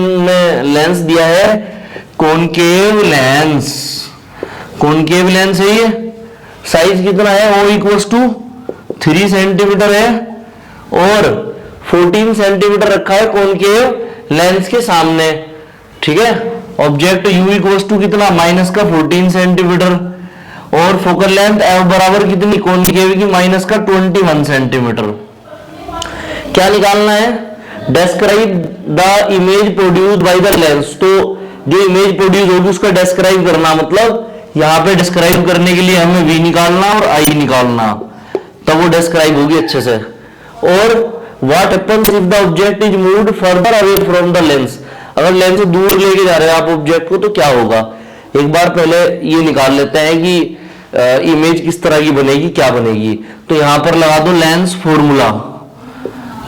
लेंस दिया है, कॉनकेव लेंस, कॉनकेव लेंस है ये। साइज कितना है, O = 3 सेंटीमीटर है और 14 सेंटीमीटर रखा है कॉनकेव लेंस के सामने, ठीक है। ऑब्जेक्ट U = कितना, माइनस का 14 सेंटीमीटर, और फोकल लेंथ F बराबर कितनी, कॉनकेव की माइनस का 21 सेंटीमीटर। क्या निकालना है, describe the image produced by the lens. तो जो इमेज प्रोड्यूस होगी उसका डिस्क्राइब करना, मतलब यहाँ पे डिस्क्राइब करने के लिए हमें V निकालना और I निकालना, तब वो डिस्क्राइब होगी अच्छे से। और what happens if the object is moved further away from the lens, अगर लेंस से दूर लेके जा रहे हैं आप ऑब्जेक्ट को तो क्या होगा। एक बार पहले ये निकाल लेते हैं कि इमेज किस तरह की बनेगी, क्या बनेगी। तो यहां पर लगा दो लेंस फॉर्मूला,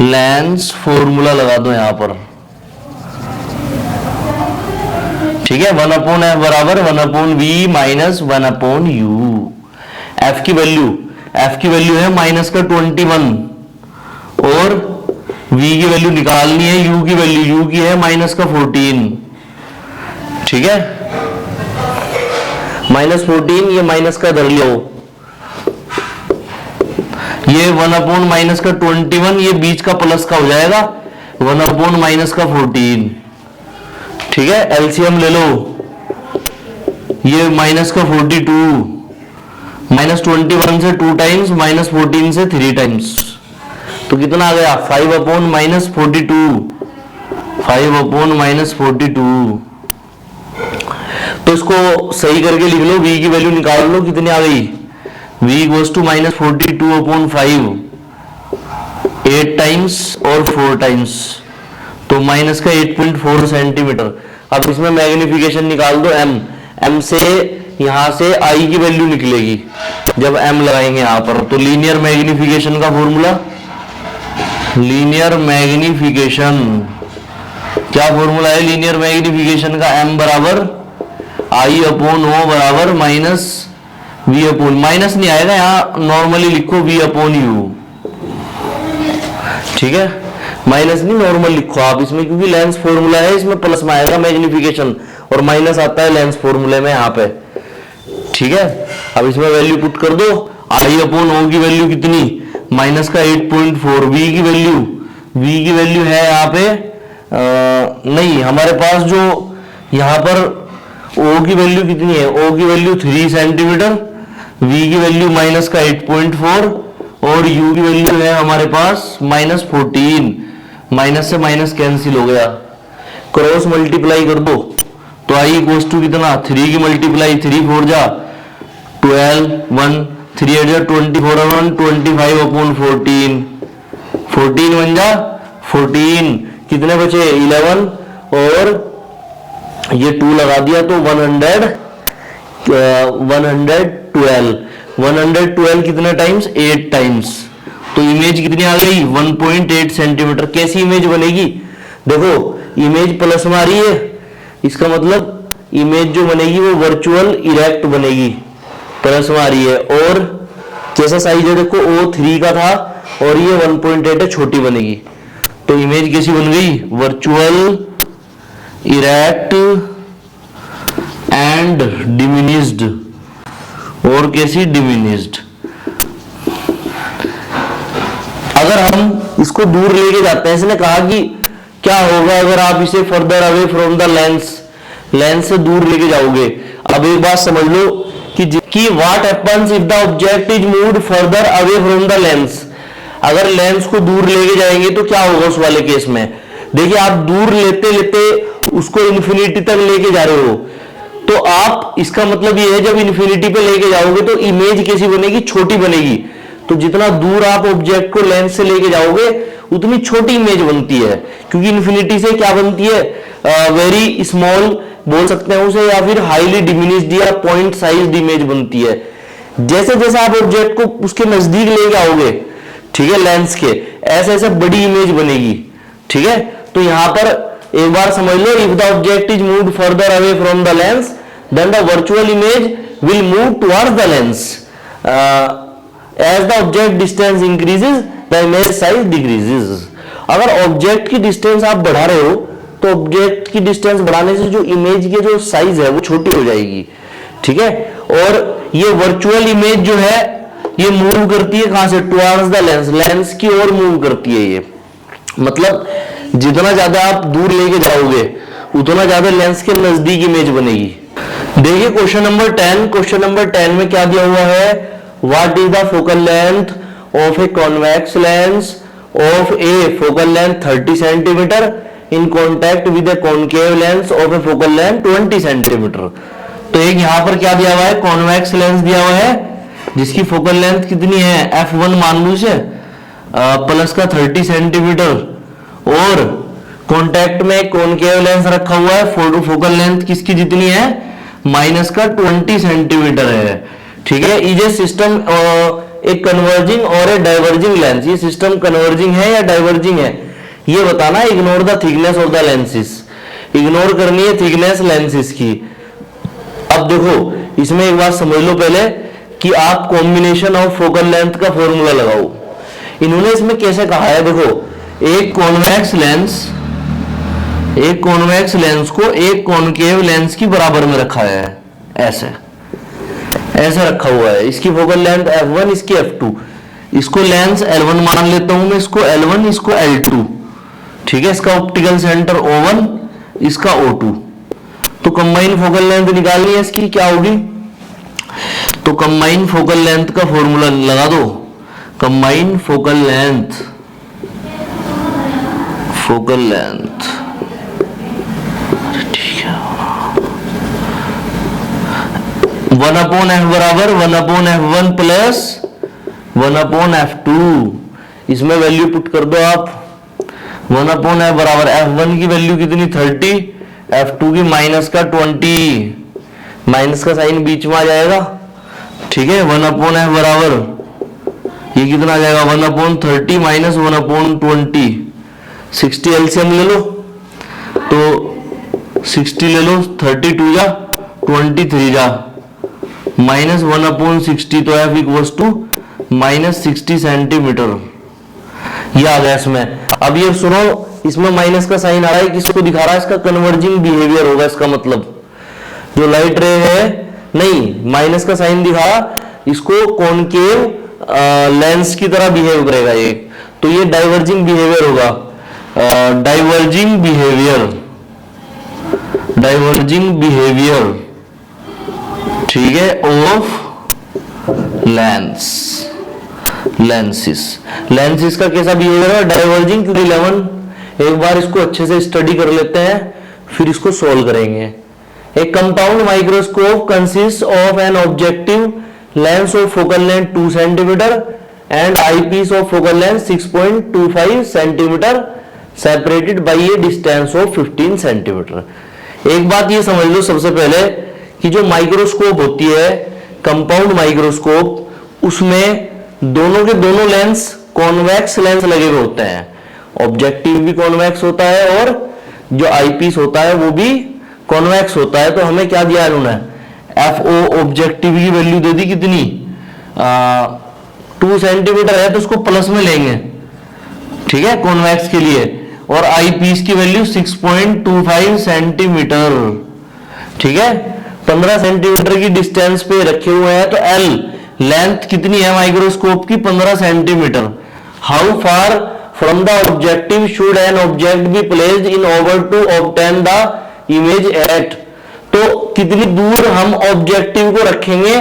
लेंस फॉर्मूला लगा दो यहां पर, ठीक है। 1/f बराबर 1/v माइनस 1/u। f की वैल्यू है माइनस का 21 और v की वैल्यू निकालनी है, u की वैल्यू की है माइनस का 14, ठीक है। -14 ये माइनस का धर लो, ये 1/ माइनस का 21, ये बीच का प्लस का हो जाएगा 1/ माइनस का 14, ठीक है। एलसीएम ले लो, ये माइनस का 42, -21 से 2 टाइम्स, -14 से 3 टाइम्स, तो कितना आ गया 5/-42, 5/-42। तो इसको सही करके लिख लो, v की वैल्यू निकाल लो कितनी आ गई, v = -42/5, 8 टाइम्स और 4 टाइम्स, तो माइनस का 8.4 सेंटीमीटर। अब इसमें मैग्निफिकेशन निकाल दो m से, यहां से I की वैल्यू निकलेगी जब m लगाएंगे यहां पर। तो लीनियर मैग्निफिकेशन का फॉर्मूला, लीनियर मैग्निफिकेशन क्या फॉर्मूला है लीनियर मैग्निफिकेशन का, m बराबर I/O बराबर -V/, माइनस नहीं आएगा यहाँ, नॉर्मली लिखो V/U, ठीक है। माइनस नहीं, नॉर्मल लिखो आप इसमें, क्योंकि लेंस फॉर्मूला है, इसमें प्लस में आएगा मैग्निफिकेशन और माइनस आता है लेंस फॉर्मूले में यहाँ पे, ठीक है। अब इसमें वैल्यू पुट कर दो, I/O की वैल्यू कितनी, माइनस का 8.4, v की वैल्यू है यहाँ पे नहीं, हमारे पास जो यहाँ पर O की वैल्यू कितनी है, O की वैल्यू 3 सेंटीमीटर, v की वैल्यू माइनस का 8.4 और u की वैल्यू है हमारे पास -14, माइनस से माइनस कैंसिल हो गया, क्रॉस मल्टीप्लाई कर दो, तो I = कितना, 3 की मल्टीप्लाई 3 4 जा 12, 1 3 8 जा 24 और 1 25/14, 14 बन जा 14, कितने बचे 11 और ये 2 लगा दिया तो 112 कितने टाइम्स, 8 टाइम्स। तो इमेज कितनी आ गई 1.8 सेंटीमीटर। कैसी इमेज बनेगी, देखो इमेज प्लस में आ रही है, इसका मतलब इमेज जो बनेगी वो वर्चुअल इरेक्ट बनेगी, प्लस में आ रही है। और कैसा साइज है देखो, O3 का था और ये 1.8 है, छोटी बनेगी। तो इमेज कैसी बन गई, वर्चुअल इरेक्ट एंड डिमिनिश्ड, और कैसी डिमिनिश्ड। अगर हम इसको दूर लेके जाते हैं, इसने कहा कि क्या होगा अगर आप इसे further away from the lens से दूर लेके जाओगे। अब एक बात समझ लो कि what happens if the object is moved further away from the lens. अगर लेंस को दूर लेके जाएंगे तो क्या होगा उस वाले केस में। देखिए आप दूर लेते लेते उसको इन्फिनिटी तक लेके जा रहे हो, तो आप, इसका मतलब ये है जब इन्फिनिटी पे लेके जाओगे तो इमेज कैसी बनेगी, छोटी बनेगी। तो जितना दूर आप ऑब्जेक्ट को लेंस से लेके जाओगे उतनी छोटी इमेज बनती है, क्योंकि इन्फिनिटी से क्या बनती है, वेरी स्मॉल बोल सकते हैं उसे, या फिर हाईली डिमिनिश्ड या पॉइंट साइज इमेज बनती है। जैसे जैसे आप ऑब्जेक्ट को उसके नजदीक लेके आओगे, ठीक है, लेंस के, ऐसे ऐसे बड़ी इमेज बनेगी। ठीक है, तो यहां पर एक बार समझ लो, if the object is moved further away from the lens then the virtual image will move towards the lens. As the object distance increases the image size decreases. अगर ऑब्जेक्ट की डिस्टेंस आप बढ़ा रहे हो तो ऑब्जेक्ट की डिस्टेंस बढ़ाने से जो इमेज की जो साइज है वो छोटी हो जाएगी। ठीक है, और ये वर्चुअल इमेज जो है ये मूव करती है कहां से, टुवर्ड्स द लेंस, लेंस की ओर मूव करती है ये। मतलब जितना ज्यादा आप दूर लेके जाओगे उतना ज्यादा लेंस के नजदीक इमेज बनेगी। देखिए क्वेश्चन नंबर 10, क्वेश्चन नंबर 10 में क्या दिया हुआ है, what is the focal length of A convex lens of A focal length 30 centimetre in contact with a concave lens of A focal length 20 centimetre. तो एक यहां पर क्या दिया हुआ है, कॉन्वेक्स लेंस दिया हुआ है जिसकी फोकल लेंथ कितनी है, f1 मान लो इसे, प्लस का 30 सेंटीमीटर, और कॉन्टैक्ट में कॉन्केव लेंस रखा हुआ है, फोकल लेंथ किसकी जितनी है, माइनस का 20 सेंटीमीटर है। ठीक है, इज ए सिस्टम एक कन्वर्जिंग और ए डाइवर्जिंग लेंस। ये सिस्टम कन्वर्जिंग है या डाइवर्जिंग है ये बताना। Ignore the thickness of the lenses, ignore करनी है थिकनेस लेंसेस की। अब देखो इसमें एक बात समझ लो पहले कि आप कॉम्बिनेशन ऑफ फोकल लेंथ का फॉर्मूला लगाओ। इन्होंने इसमें कैसे कहा है, देखो एक कॉन्वेक्स लेंस को एक कॉनकेव लेंस की बराबर में रखा है, ऐसे ऐसे रखा हुआ है। इसकी फोकल लेंथ f1, इसकी f2, इसको लेंस L1 मान लेता हूं मैं, इसको L1, इसको L2। ठीक है, इसका ऑप्टिकल सेंटर O1, इसका O2। तो कंबाइन फोकल लेंथ निकालनी है इसकी, क्या होगी, तो कंबाइन फोकल लेंथ का फॉर्मूला लगा दो। कंबाइन फोकल लेंथ 1/f बराबर 1/f1 प्लस 1/f2। इसमें वैल्यू पुट कर दो आप। 1/f बराबर f1 की वैल्यू कितनी 30, f2 की माइनस का 20, माइनस का साइन बीच में आ जाएगा। ठीक है, 1/f बराबर ये कितना आ जाएगा, 1/30 माइनस 1/20, 60 एलसीएम ले लो तो 60 ले लो, 32 जा 23 जा माइनस 1/60, तो f equals to minus 60 centimetre. ये आ गया इसमें। अब ये सुनो, इसमें माइनस का साइन आ रहा है, किसको दिखा रहा है, इसका कन्वर्जिंग बिहेवियर होगा। इसका मतलब जो लाइट रे है, नहीं माइनस का साइन दिखा, इसको कॉनकेव लेंस की तरह बिहेव करेगा ये, तो ये डाइवर्जिंग बिहेवियर होगा। डाइवर्जिंग बिहेवियर ठीक है ऑफ लेंसेस का कैसा बिहेवियर है, डाइवर्जिंग। क्योंकि 11 एक बार इसको अच्छे से स्टडी कर लेते हैं फिर इसको सोल्व करेंगे। A compound microscope consists of an objective lens of focal length 2 cm and eyepiece of focal length 6.25 cm separated by a distance of 15 cm। एक बात ये समझ लो सबसे पहले कि जो माइक्रोस्कोप होती है, कंपाउंड माइक्रोस्कोप, उसमें दोनों के दोनों लेंस कॉन्वेक्स लेंस लगे हुए होते हैं। ऑब्जेक्टिव भी कॉन्वेक्स होता है और जो आईपीस होता है वो भी कॉन्वेक्स होता है। तो हमें क्या दिया इन्होंने, FO ऑब्जेक्टिव की वैल्यू दे दी कितनी, 2 सेंटीमीटर है तो उसको प्लस में लेंगे। ठीक है, कॉन्वेक्स के लिए। और आईपीस की वैल्यू 6.25 सेंटीमीटर। ठीक है, 15 सेंटीमीटर की डिस्टेंस पे रखे हुए हैं। तो L लेंथ कितनी है माइक्रोस्कोप की, 15 centimetre. How far from the objective should an object be placed in order to obtain the image at. तो तो कितनी दूर हम ऑब्जेक्टिव को रखेंगे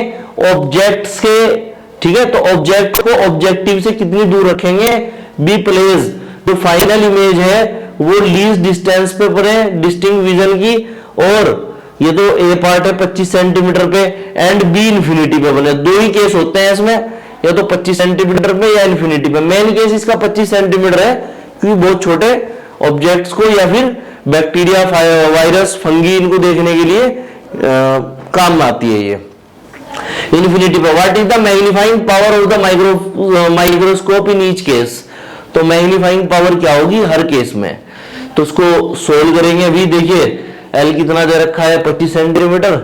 ऑब्जेक्ट्स के, ठीक है, तो ऑब्जेक्ट को ऑब्जेक्टिव से कितनी दूर रखेंगे, बी प्लेस जो फाइनल इमेज है वो लीस्ट डिस्टेंस पे बने डिस्टिंक्ट विजन की, और ये तो ए पार्ट है 25 सेंटीमीटर पे एंड बी इंफिनिटी पे बने। दो ही केस होते हैं इसमें, या तो 25 सेंटीमीटर पे या इंफिनिटी पे। मेन केस इसका 25 सेंटीमीटर है क्योंकि बहुत छोटे ऑब्जेक्ट्स को या फिर बैक्टीरिया, वायरस, फंगी इनको देखने के लिए काम में आती है ये। इंफिनिटी पे what is the magnifying power of the microscope in each case, तो मैग्नीफाइंग पावर क्या होगी हर केस में, तो उसको सोल्व करेंगे। अभी देखिए एल कितना दे रखा है 25 सेंटीमीटर,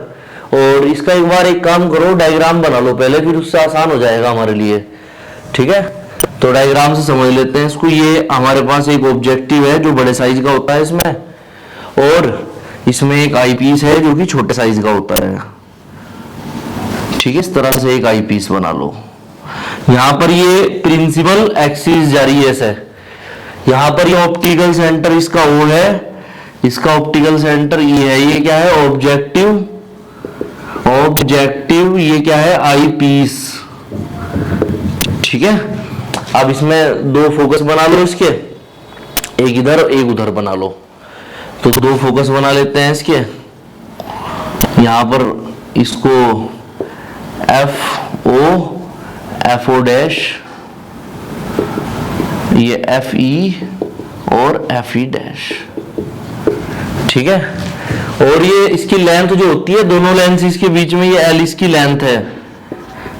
और इसका एक बार एक काम करो डायग्राम बना लो पहले, फिर उससे आसान हो जाएगा हमारे लिए, ठीक है। तो डायग्राम से समझ लेते हैं इसको। ये हमारे पास एक ऑब्जेक्टिव है जो बड़े साइज का होता है इसमें, और इसमें एक आईपीस है जो कि छोटे साइज का होता है, ठीक है। इस तरह से एक आईपीस बना लो। यहां पर ये प्रिंसिपल एक्सिस जा रही है ऐसे, यहां पर ये ऑप्टिकल सेंटर इसका वो है, इसका ऑप्टिकल सेंटर ये है, ये क्या है ऑब्जेक्टिव, ऑब्जेक्टिव ये क्या है आईपीस, ठीक है। अब इसमें दो फोकस बना लो इसके, एक इधर एक उधर बना लो, तो दो फोकस बना लेते हैं इसके। यहां पर इसको एफ ओ डैश, ये एफ ई और एफ ई डैश, ठीक है। और ये इसकी लेंथ जो होती है, दोनों लेंथ इसके बीच में, ये एल इसकी लेंथ है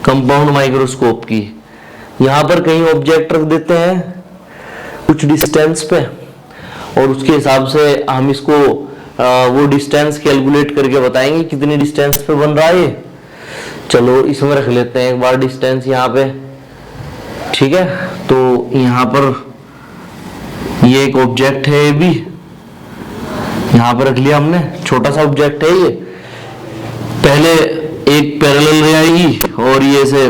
कंपाउंड माइक्रोस्कोप की। यहां पर कहीं ऑब्जेक्ट रख देते हैं कुछ डिस्टेंस पे, और उसके हिसाब से हम इसको वो डिस्टेंस कैलकुलेट करके बताएंगे कितनी डिस्टेंस पे बन रहा है ये। चलो इसमें रख लेते हैं एक बार डिस्टेंस यहाँ पे, ठीक है। तो यहाँ पर ये एक ऑब्जेक्ट है, ये भी यहाँ पर रख लिया हमने, छोटा सा ऑब्जेक्ट है ये। पहले एक पैरेलल रे आएगी और ये से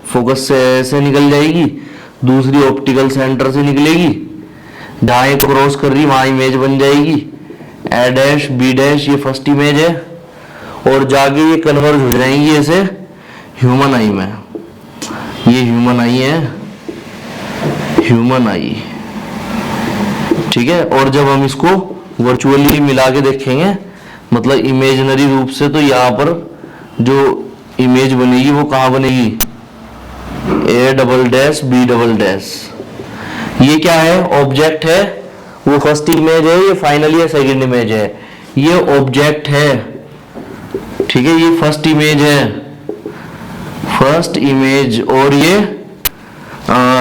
फोकस से ऐसे निकल जाएगी, दूसरी ऑप्टिकल सेंटर से निकलेगी, जहां एक क्रॉस कर रही वहां इमेज बन जाएगी, ए डैश बी डैश ये फर्स्ट इमेज है, और जाके ये कन्वर्ज हो जाएंगी ऐसे ह्यूमन आई में। ये ह्यूमन आई है, ह्यूमन आई, ठीक है। और जब हम इसको वर्चुअली मिला के देखेंगे, मतलब इमेजिनरी रूप से, तो यहाँ पर जो इमेज बनेगी वो कहाँ बनेगी, A double dash B double dash. ये क्या है ऑब्जेक्ट है, वो फर्स्ट इमेज है, ये फाइनली सेकंड इमेज है। ये ऑब्जेक्ट है, ठीक है, ये फर्स्ट इमेज है, फर्स्ट इमेज, और ये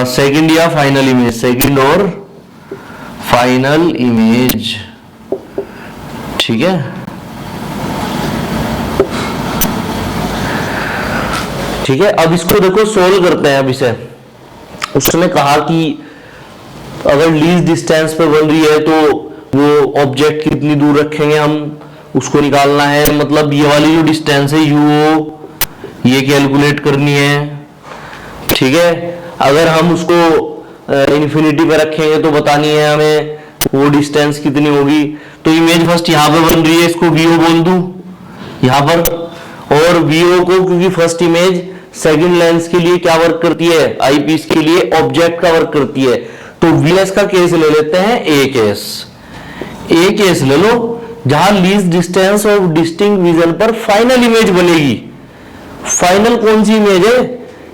सेकंड या फाइनल इमेज, सेकंड और फाइनल इमेज, ठीक है। ठीक है, अब इसको देखो सोल्व करते हैं। अब इसे उसने कहा कि अगर लीस्ट डिस्टेंस पे बन रही है तो वो ऑब्जेक्ट कितनी दूर रखेंगे हम, उसको निकालना है। मतलब ये वाली जो डिस्टेंस है यूओ, ये कैलकुलेट करनी है, ठीक है। अगर हम उसको इन्फिनिटी पे रखेंगे तो बतानी है हमें वो डिस्टेंस कितनी होगी। तो इमेज फर्स्ट यहाँ पे बन रही है, इसको वीओ बोल दूं यहाँ पर, और वीओ को क्योंकि फर्स्ट इमेज सेकंड लेंस के लिए क्या वर्क करती है, आईपीस के लिए ऑब्जेक्ट का वर्क करती है। तो वीएस का केस ले लेते हैं, ए केस ले लो, जहां least distance of distinct vision पर फाइनल इमेज बनेगी। फाइनल कौन सी इमेज है,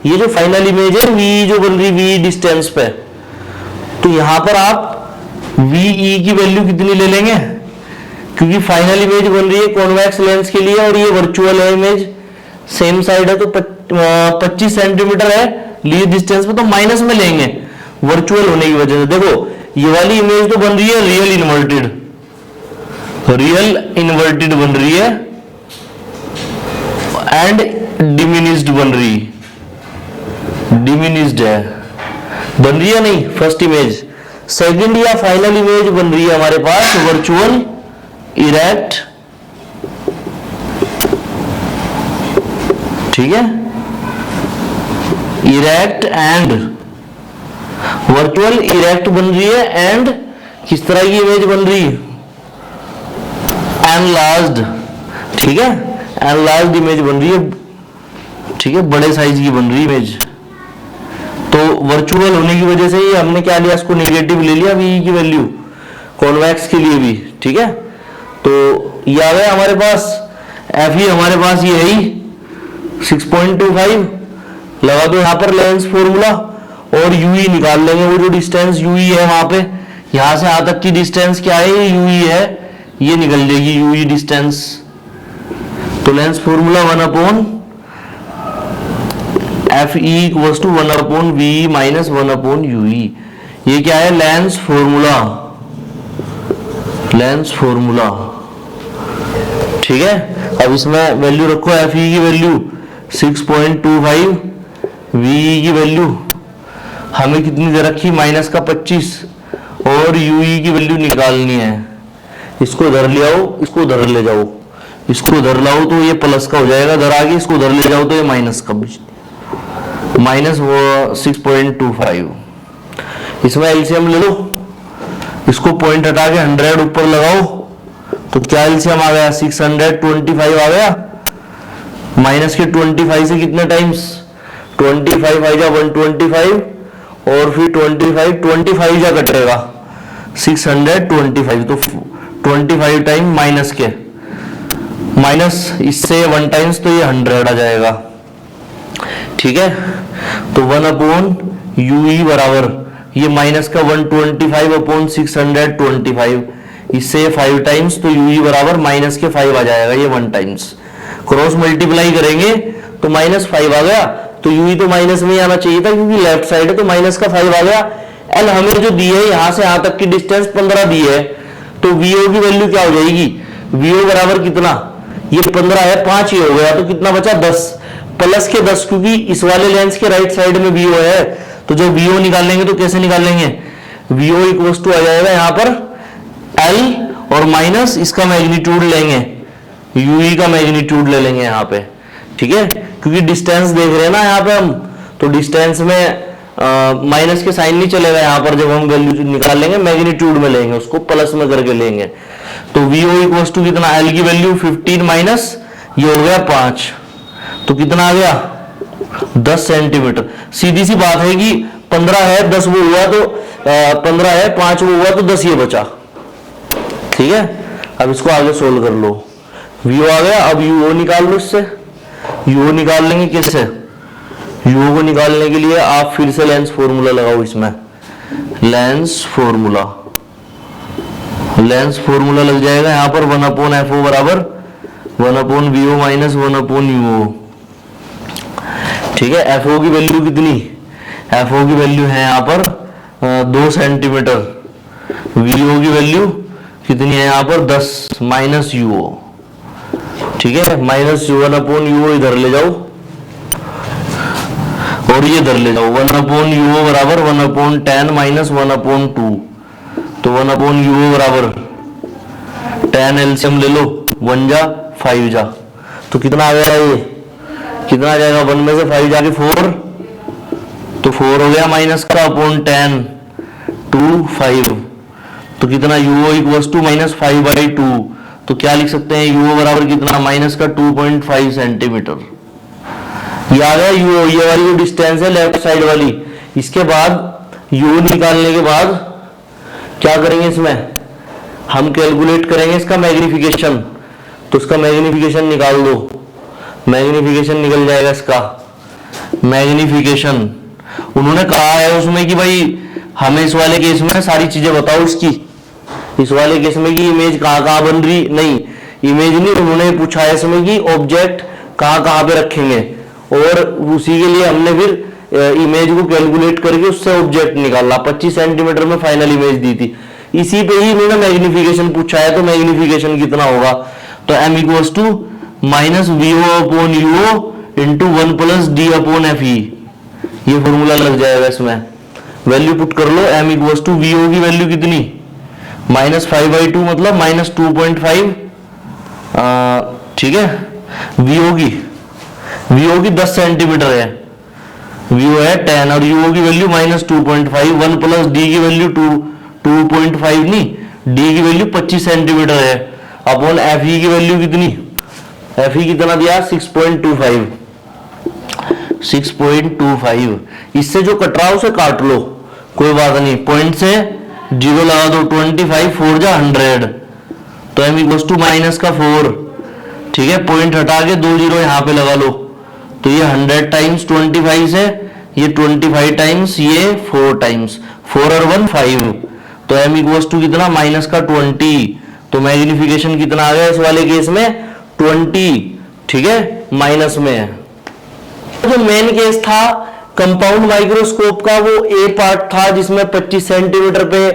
ये जो फाइनल इमेज है वी जो बन रही वी डिस्टेंस पे, तो यहां पर आप वीई की वैल्यू कितनी ले लेंगे, क्योंकि फाइनल इमेज बन रही है कॉन्वेक्स लेंस के लिए और ये वर्चुअल है इमेज, सेम साइड है, तो 25 सेंटीमीटर है लीस्ट डिस्टेंस पे, तो माइनस में लेंगे वर्चुअल होने की वजह से। देखो ये वाली इमेज तो बन रही है रियल इन्वर्टेड बन रही है, एंड डिमिनिश्ड बन रही, डिमिनिश्ड है बन रही है नहीं फर्स्ट इमेज। सेकंड या फाइनल इमेज बन रही है हमारे पास वर्चुअल इरेक्ट, ठीक है, इरेक्ट एंड वर्चुअल इरेक्ट बन रही है, एंड किस तरह की इमेज बन रही है, एनलार्ज्ड। ठीक है, एनलार्ज्ड इमेज बन रही है, ठीक है, बड़े साइज की बन रही है इमेज। तो वर्चुअल होने की वजह से ही हमने क्या लिया, इसको नेगेटिव ले लिया वी की वैल्यू, कॉन्वेक्स के लिए भी, ठीक है। तो ये आ गया हमारे पास, एफ ई हमारे पास ये है ही 6.25, लगा दो यहाँ पर लेंस फॉर्मूला, और यूई निकाल लेंगे, वो जो डिस्टेंस यूई है वहां पे, यहां से यहां तक की डिस्टेंस क्या है, ये यूई है, ये निकल जाएगी यूई डिस्टेंस। तो lens formula 1/, F E equals to 1/v minus 1/ue। ये क्या है, लेंस फॉर्मूला, लेंस फॉर्मूला, ठीक है। अब इसमें वैल्यू रखो, एफ ई की वैल्यू 6.25, वी की वैल्यू हमें कितनी दे रखी, -25, और यूई की वैल्यू निकालनी है। इसको इधर ले आओ, इसको उधर ले जाओ, इसको उधर लाओ तो ये प्लस का हो जाएगा, इधर आगे इसको उधर ले जाओ तो ये माइनस का, माइनस 6.25। इसमें एलसीएम ले लो, इसको पॉइंट हटा के 100 ऊपर लगाओ, तो क्या एलसीएम आ गया, 625 आ गया। माइनस के 25 से कितने टाइम्स, 25 आएगा 125, और फिर 25 जा कटेगा 625, तो 25 टाइम माइनस के, माइनस इससे 1 टाइम्स, तो ये 100 आ जाएगा, ठीक है। तो 1/ue बराबर, ये माइनस का 125/625, इससे 5 टाइम्स, तो ue बराबर माइनस के 5 आ जाएगा, ये 1 टाइम्स। क्रॉस मल्टीप्लाई करेंगे तो -5 आ गया, तो ue तो माइनस में ही आना चाहिए था क्योंकि लेफ्ट साइड है, तो माइनस का 5 आ गया। एल हमें जो दी है, यहां से यहां तक की डिस्टेंस 15 दी है, तो vo की वैल्यू क्या हो जाएगी, vo बराबर कितना, ये 15 है, 5 ही हो गया, तो कितना बचा 10, प्लस के 10, क्योंकि इस वाले लेंस के राइट साइड में vo है, तो जब vo निकालेंगे तो कैसे निकालेंगे, vo इक्वल्स टू आ जाएगा यहाँ पर l, और माइनस इसका मैग्नीट्यूड लेंगे, ue का मैग्नीट्यूड ले लेंगे यहाँ पे, ठीक है, क्योंकि डिस्टेंस देख रहे हैं ना यहाँ पे हम, तो डिस्टेंस में माइनस के साइन नहीं चलेगा यहाँ पर, जब हम वैल्यू निकाल लेंगे मैग्नीट्यूड में लेंगे, उसको प्लस में करके लेंगे। तो vo इक्वल्स टू कितना, l की वैल्यू 15 माइनस ये हो गया 5, तो कितना आ गया 10 सेंटीमीटर। सीधी सी बात है कि 15 है 10 वो हुआ, तो 15 है 5 वो हुआ, तो 10 ये बचा, ठीक है। अब इसको आगे सोल्व कर लो, vo आ गया, अब ue निकाल लो, इससे ue निकाल लेंगे कैसे, ue को निकालने के लिए आप फिर से लेंस फॉर्मूला लगाओ, इसमें लेंस फॉर्मूला लग जाएगा यहाँ पर 1/fo बराबर 1/vo माइनस 1/uo, ठीक है। fo की वैल्यू कितनी, fo की वैल्यू है यहाँ पर 2 सेंटीमीटर, vo की वैल्यू कितनी है यहाँ पर 10 माइनस uo, ठीक है, माइनस 1/uo इधर ले जाओ, और ये इधर ले जाओ, 1/uo बराबर 1/10 माइनस 1/2, तो 1/uo बराबर 10 एलसीएम ले लो, 1 जा 5 जा, तो कितना आ गया, ये कितना आ जाएगा, 1 में से 5 जाके 4, तो 4 हो गया माइनस का अपॉन 10 2 5, तो कितना uo इक्वल्स टू -5/2, तो क्या लिख सकते हैं, uo बराबर कितना, माइनस का 2.5 सेंटीमीटर। ये आ गया uo, ये वाली जो डिस्टेंस है लेफ्ट साइड वाली। इसके बाद uo निकालने के बाद क्या करेंगे, इसमें हम कैलकुलेट करेंगे इसका मैग्निफिकेशन, तो इसका मैग्निफिकेशन निकाल दो, मैग्निफिकेशन निकल जाएगा इसका मैग्निफिकेशन। उन्होंने कहा है उसमें कि भाई हमें इस वाले केस में सारी चीजें बताओ इसकी, इस वाले केस में कि इमेज कहाँ कहाँ बन रही, नहीं इमेज नहीं, उन्होंने पूछा है इसमें कि ऑब्जेक्ट कहाँ कहाँ पे रखेंगे, और उसी के लिए हमने फिर इमेज को कैलकुलेट करके उससे ऑब्जेक्ट निकाला, 25 सेंटीमीटर में फाइनल इमेज दी थी। इसी पे ही इन्होंने मैग्निफिकेशन पूछा है, तो मैग्निफिकेशन कितना होगा, तो m equals to -vo/uo into 1 + d/fe, ये फॉर्मूला लग जाएगा। इसमें वैल्यू पुट कर लो, m इक्वल्स टू vo की वैल्यू कितनी, -5/2 मतलब -2.5, ठीक है। vo की 10 सेंटीमीटर है, vo है 10, और uo की वैल्यू -2.5, 1 + d की वैल्यू 2.5 नहीं, d की वैल्यू 25 सेंटीमीटर है, अपॉन fe की वैल्यू कितनी एफ ई कितना दिया 6.25, 6.25। इससे जो कट रहा है उसे काट लो, कोई बात नहीं, पॉइंट से जीरो लगा दो, 25 4 जा 100, तो एम इक्वल टू माइनस का 4, ठीक है। पॉइंट हटा के 2 जीरो यहाँ पे लगा लो, तो ये 100 टाइम्स 25 से, ये 25 टाइम्स ये 4 टाइम्स, 4 और 1 5, तो एम इक्वल टू कितना माइनस का 20, तो मैग्निफिकेशन कितना आ गया इस वाले केस में 20, ठीक है, माइनस में है। जो मेन केस था कंपाउंड माइक्रोस्कोप का, वो ए पार्ट था जिसमें 25 सेंटीमीटर पे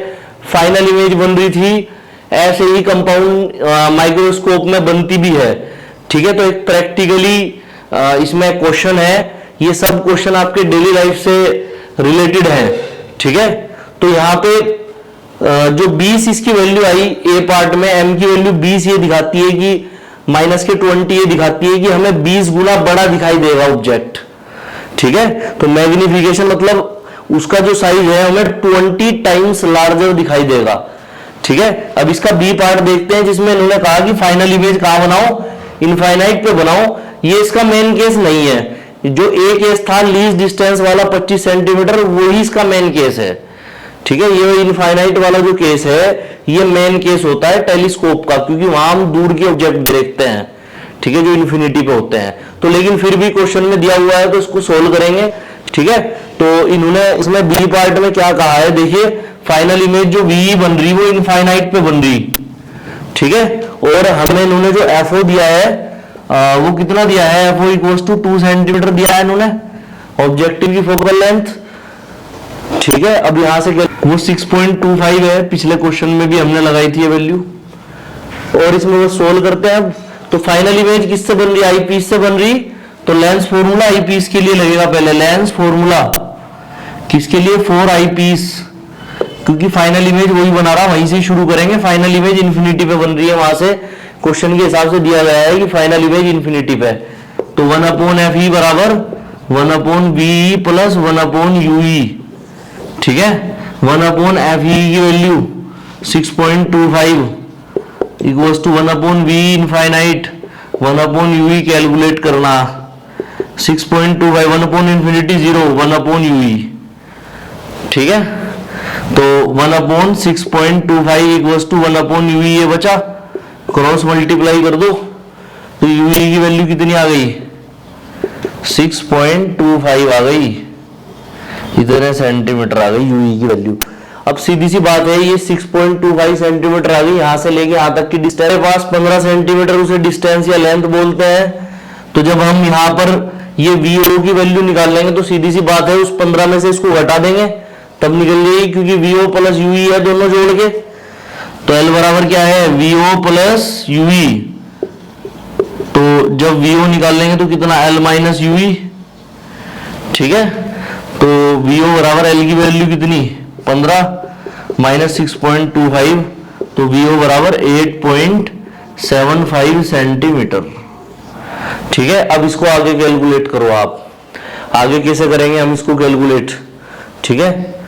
फाइनल इमेज बन रही थी। ऐसे ही कंपाउंड माइक्रोस्कोप में बनती भी है, ठीक है। तो एक प्रैक्टिकली इसमें क्वेश्चन है, ये सब क्वेश्चन आपके डेली लाइफ से रिलेटेड है, ठीक है। तो यहाँ पे जो 20 इसकी वैल्यू आई ए पार्ट में, एम की वैल्यू 20 ये दिखाती है कि माइनस के 20 ये दिखाती है कि हमें 20 गुना बड़ा दिखाई देगा ऑब्जेक्ट, ठीक है। तो मैग्निफिकेशन मतलब उसका जो साइज है हमें 20 टाइम्स लार्जर दिखाई देगा, ठीक है। अब इसका बी पार्ट देखते हैं जिसमें इन्होंने कहा कि फाइनल इमेज कहां बनाओ, इनफाइनाइट पे बनाओ। ये इसका मेन केस नहीं है, जो ए केस था लीस्ट डिस्टेंस वाला 25 सेंटीमीटर, वही इसका मेन केस है, ठीक है। ये इनफाइनाइट वाला जो केस है ये मेन केस होता है टेलीस्कोप का, क्योंकि वहां हम दूर के ऑब्जेक्ट देखते हैं, ठीक है, जो इन्फिनिटी पे होते हैं। तो लेकिन फिर भी क्वेश्चन में दिया हुआ है तो इसको सोल्व करेंगे, ठीक है। तो इन्होंने इसमें बी पार्ट में क्या कहा है, देखिए फाइनल इमेज जो वी बन रही वो इनफाइनाइट पे बन रही, ठीक है। और हमें इन्होंने जो एफओ दिया है वो कितना दिया है, एफओ इक्वल्स टू 2 सेंटीमीटर दिया है इन्होंने ऑब्जेक्टिव की फोकल लेंथ, ठीक है। अब यहां से वो 6.25 है, पिछले क्वेश्चन में भी हमने लगाई थी ये वैल्यू, और इसमें वो सोल्व करते हैं। अब तो फाइनल इमेज किससे बन रही, आई पीस से बन रही, तो लेंस फॉर्मूला आई पीस के लिए लगेगा पहले, लेंस फॉर्मूला किसके लिए, 4 आई पीस, क्योंकि फाइनल इमेज वही बना रहा, वहीं से शुरू करेंगे। फाइनल इमेज इन्फिनिटी पे बन रही है, वहां से क्वेश्चन के हिसाब से दिया गया है कि फाइनल इमेज इन्फिनिटी पे, तो 1/FE बराबर 1/VE प्लस 1/UE, ठीक है। 1/FE की value 6.25 equals to 1/VE infinite, 1/UE calculate करना, 6.25 1/infinity 0, 1/UE, ठीक है। तो 1/6.25 इक्वल्स टू 1/UE ये बचा, क्रॉस मल्टीप्लाई कर दो, तो UE की वैल्यू कितनी आ गई, 6.25 आ गई, इतने सेंटीमीटर आ गई UE की वैल्यू। अब सीधी सी बात है, ये 6.25 सेंटीमीटर आ गई, यहां से लेके यहां तक की डिस्टेंस पास 15 सेंटीमीटर उसे डिस्टेंस या लेंथ बोलते हैं। तो जब हम यहां पर ये VO की वैल्यू निकाल लेंगे तो सीधी सी बात है उस 15 में से इसको घटा देंगे तब निकल जाएगी, क्योंकि VO प्लस UE है दोनों जोड़ के। तो L बराबर क्या है, VO प्लस UE, तो जब VO निकाल लेंगे तो कितना L माइनस UE, ठीक है। तो VO बराबर L की वैल्यू कितनी 15 माइनस 6.25, तो VO बराबर 8.75 सेंटीमीटर, ठीक है। अब इसको आगे कैलकुलेट करो आप, आगे कैसे करेंगे हम इसको कैलकुलेट, ठीक है।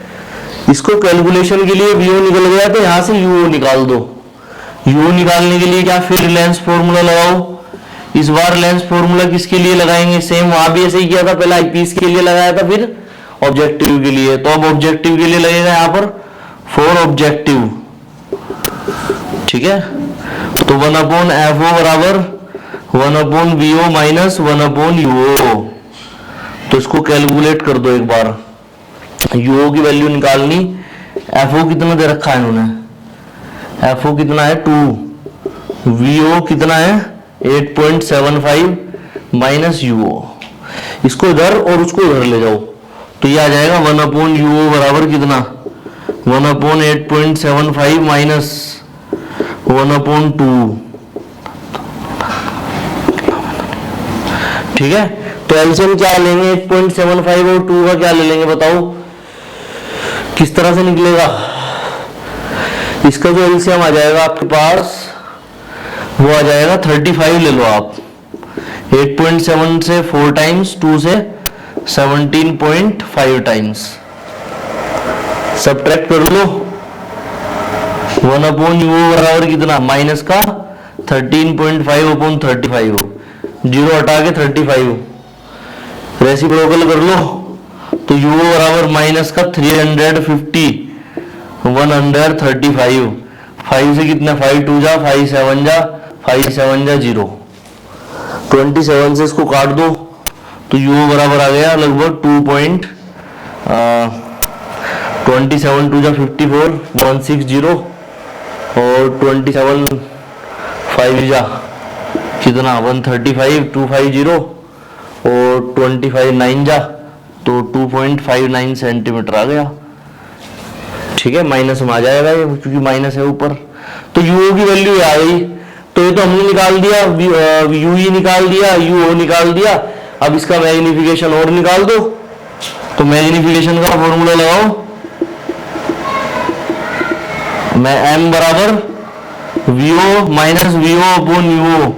इसको कैलकुलेशन के लिए VO निकल गया तो यहां से UO निकाल दो। UO निकालने के लिए क्या, फिर लेंस फॉर्मूला लगाओ। इस बार लेंस फॉर्मूला किसके लिए लगाएंगे, सेम वहां भी ऐसे ही किया था, पहले आईपीस के लिए लगाया था, फिर ऑब्जेक्टिव के लिए। तो अब ऑब्जेक्टिव के लिए लगेगा यहां पर 4 ऑब्जेक्टिव, ठीक है। तो 1/FO बराबर 1/VO माइनस 1/UO, तो इसको कैलकुलेट कर दो एक बार। UO की वैल्यू निकालनी, FO कितना दे रखा है इन्होंने, FO कितना है 2, VO कितना है 8.75 माइनस UO, इसको इधर और उसको इधर ले जाओ तो ये आ जाएगा 1/UO बराबर कितना 1/8.75 माइनस 1/2, ठीक है। तो एलसीएम क्या लेंगे, 8.75 और 2 का क्या ले लेंगे बताओ, किस तरह से निकलेगा। इसका जो एलसीएम आ जाएगा आपके पास वो आ जाएगा 35 ले लो आप, 8.7 से 4 टाइम्स, 2 से 17.5 टाइम्स, सब्ट्रैक्ट कर लो। 1/UO बराबर कितना माइनस का 13.5/35, जीरो हटा के 35, रेसिप्रोकल कर लो तो u बराबर माइनस का 350, 135, 5 से कितना 5 2 जा 5 7 जा 5 7 जा 0, 27 से इसको काट दो तो u बराबर आ गया लगभग 27 2 जा 54, 160, और 27 5 जा कितना 135, 250, और 25 9 जा तो 2.59 सेंटीमीटर आ गया। ठीक है, माइनस में आ जाएगा ये क्योंकि माइनस है ऊपर। तो यूओ की वैल्यू आ गई, तो ये तो हमने निकाल दिया, यूई निकाल दिया, यूओ निकाल दिया। अब इसका मैग्निफिकेशन और निकाल दो, तो मैग्निफिकेशन का फॉर्मूला लगाओ, मैं m बराबर VO minus VO upon UO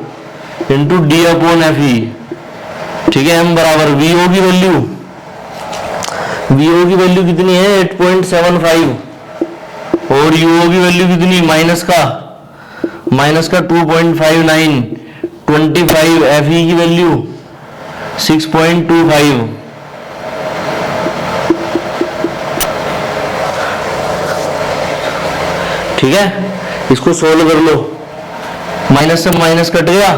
into D upon F E. ठीक है, m बराबर वीओ की वैल्यू कितनी है 8.75, और यूओ की वैल्यू कितनी माइनस का 2.59, 25, एफ ई की वैल्यू 6.25। ठीक है, इसको सोल्व कर लो, माइनस से माइनस कट गया,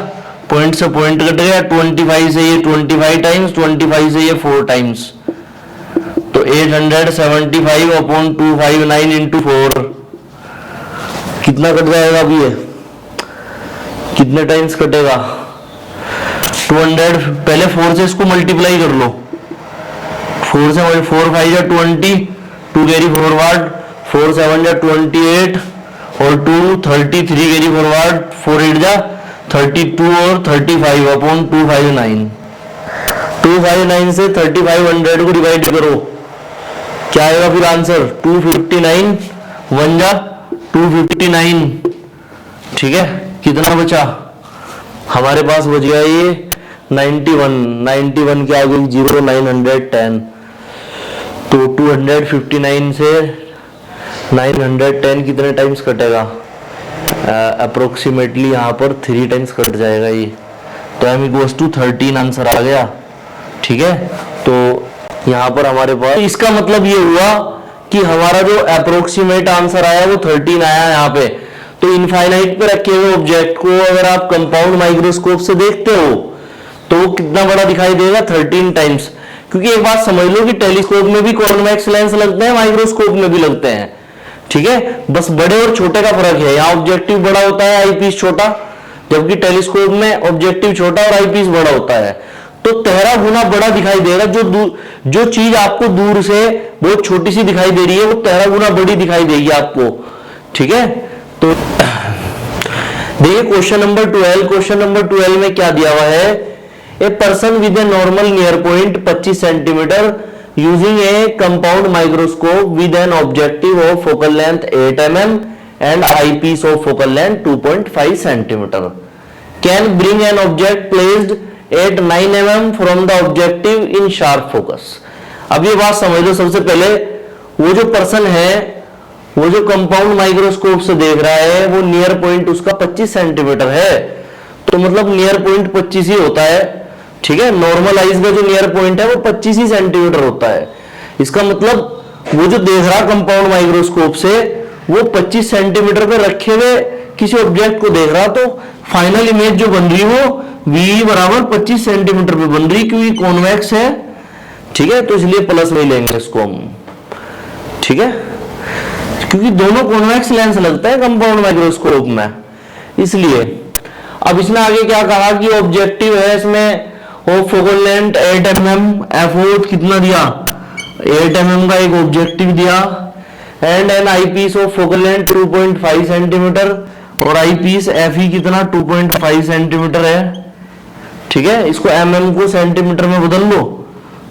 पॉइंट से पॉइंट कट गया, 25 से ये 25 टाइम्स, 25 से ये 4 टाइम्स, तो 875 अपॉन 259 इंटू 4 कितना कट जाएगा अभी ये कितने टाइम्स कटेगा 200। पहले 4 से इसको मल्टीप्लाई कर लो, 4 से 4 5 जा 20, 2 कैरी फॉरवर्ड, 4 7 जा 28, और 2 33 कैरी फॉरवर्ड, 4 8 जा 32, और 35 अपॉन 259 से 3500 को डिवाइड करो, क्या आएगा फिर आंसर 259, 1 जा 259। ठीक है, कितना बचा हमारे पास, बच गया ये 91 के आगे 0 910, तो 259 से 910 कितने टाइम्स कटेगा, अप्रोक्सीमेटली यहाँ पर 3 टाइम्स कट जाएगा ये, तो m इक्वल्स टू 13 आंसर आ गया। ठीक है, तो यहाँ पर हमारे पास इसका मतलब ये हुआ कि हमारा जो अप्रोक्सीमेट आंसर आया वो 13 आया यहाँ पे। तो इनफाइनाइट पे रखे हुए ऑब्जेक्ट को अगर आप कंपाउंड माइक्रोस्कोप से देखते हो तो वो कितना बड़ा दिखाई देगा 13 टाइम्स, क्योंकि एक बात समझ लो कि टेलीस्कोप में भी कॉन्वेक्स लेंस लगते हैं, माइक्रोस्कोप में भी लगते हैं। ठीक है, बस बड़े और छोटे का फर्क है, यहाँ ऑब्जेक्टिव बड़ा होता है, आईपीस छोटा, जबकि टेलीस्कोप में ऑब्जेक्टिव छोटा और आईपीस बड़ा होता है। तो 13 गुना बड़ा दिखाई देगा, जो चीज आपको दूर से बहुत छोटी सी दिखाई दे रही है वो 13 गुना बड़ी दिखाई देगी आपको। ठीक है, तो देखिए क्वेश्चन नंबर 12 में क्या दिया हुआ है, a person with a normal near point 25 centimetre using A compound microscope with an objective of focal length 8 mm and eyepiece of focal length 2.5 centimetre can bring an object placed at 9 mm from the objective in sharp focus. अब ये बात समझ लो, सबसे पहले वो जो पर्सन है वो जो कंपाउंड माइक्रोस्कोप से देख रहा है वो नियर पॉइंट उसका 25 सेंटीमीटर है, तो मतलब नियर पॉइंट 25 ही होता है। ठीक है, नॉर्मल आइज का जो नियर पॉइंट है वो 25 ही सेंटीमीटर होता है। इसका मतलब वो जो देख रहा कंपाउंड माइक्रोस्कोप से वो 25 सेंटीमीटर पे रखे हुए किसी ऑब्जेक्ट को देख रहा, तो फाइनल इमेज जो बन रही हो वी बराबर 25 सेंटीमीटर पे बन रही, क्योंकि कॉन्वेक्स है। ठीक है, तो इसलिए प्लस नहीं लेंगे इसको हम। ठीक है, क्योंकि दोनों कॉन्वेक्स लेंस लगता है कंपाउंड माइक्रोस्कोप में, इसलिए। अब इसने आगे क्या कहा कि ऑब्जेक्टिव है इसमें और फोकल लेंथ 8 mm, एफ कितना दिया 8 mm का एक ऑब्जेक्टिव दिया, and an eyepiece of focal length 2.5 centimetre, और आईपीस एफ ई कितना 2.5 सेंटीमीटर है। ठीक है, इसको mm को सेंटीमीटर में बदल लो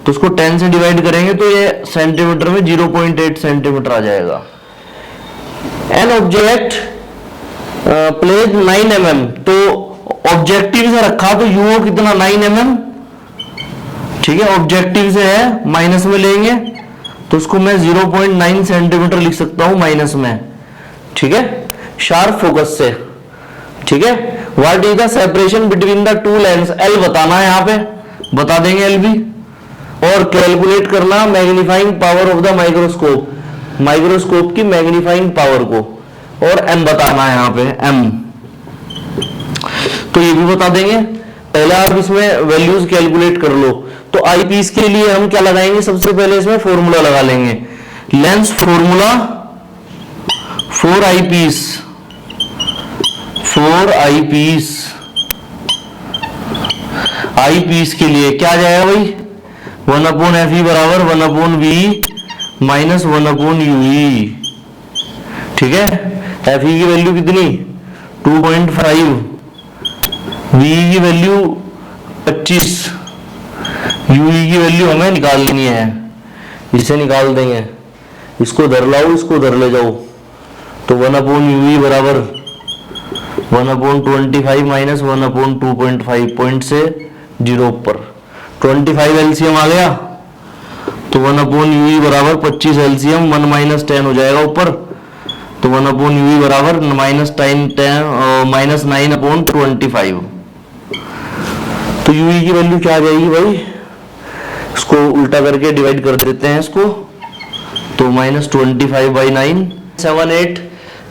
तो उसको 10 से डिवाइड करेंगे तो ये सेंटीमीटर में 0.8 सेंटीमीटर आ जाएगा। एन ऑब्जेक्ट प्लेस 9 mm, तो ऑब्जेक्टिव से रखा तो यूओ कितना 9 mm। ठीक है, ऑब्जेक्टिव से है माइनस में लेंगे तो उसको मैं 0.9 सेंटीमीटर लिख सकता हूं माइनस में। ठीक है, शार्प फोकस से। ठीक है, what is the separation between the two lens, L बताना है, यहाँ पे बता देंगे एल भी, और कैलकुलेट करना magnifying power of the microscope, microscope की मैग्नीफाइंग पावर को, और एम बताना है यहाँ पे एम, तो ये भी बता देंगे। पहले आप इसमें वैल्यूज कैलकुलेट कर लो। तो आई पीस के लिए हम क्या लगाएंगे, सबसे पहले इसमें फॉर्मूला लगा लेंगे, lens formula for eyepiece, for eyepiece, eyepiece के लिए क्या आ जाएगा भाई, 1/FE बराबर 1/V माइनस 1/UE। ठीक है, FE की वैल्यू कितनी 2.5, V की वैल्यू 25, UE की वैल्यू हमें निकाल लेनी है, इसे निकाल देंगे, इसको धर लाओ, इसको धर ले जाओ, तो 1/UE बराबर 1/25 माइनस 1/2.5, पॉइंट से 0 पर 25 एलसीएम आ गया, तो 1/UE बराबर 25 एलसीएम, 1 माइनस 10 हो जाएगा ऊपर, तो 1/UE बराबर माइनस 9/25। तो UE की वैल्यू क्या आ जाएगी भाई, इसको उल्टा करके डिवाइड कर देते हैं इसको, तो -25/9, 78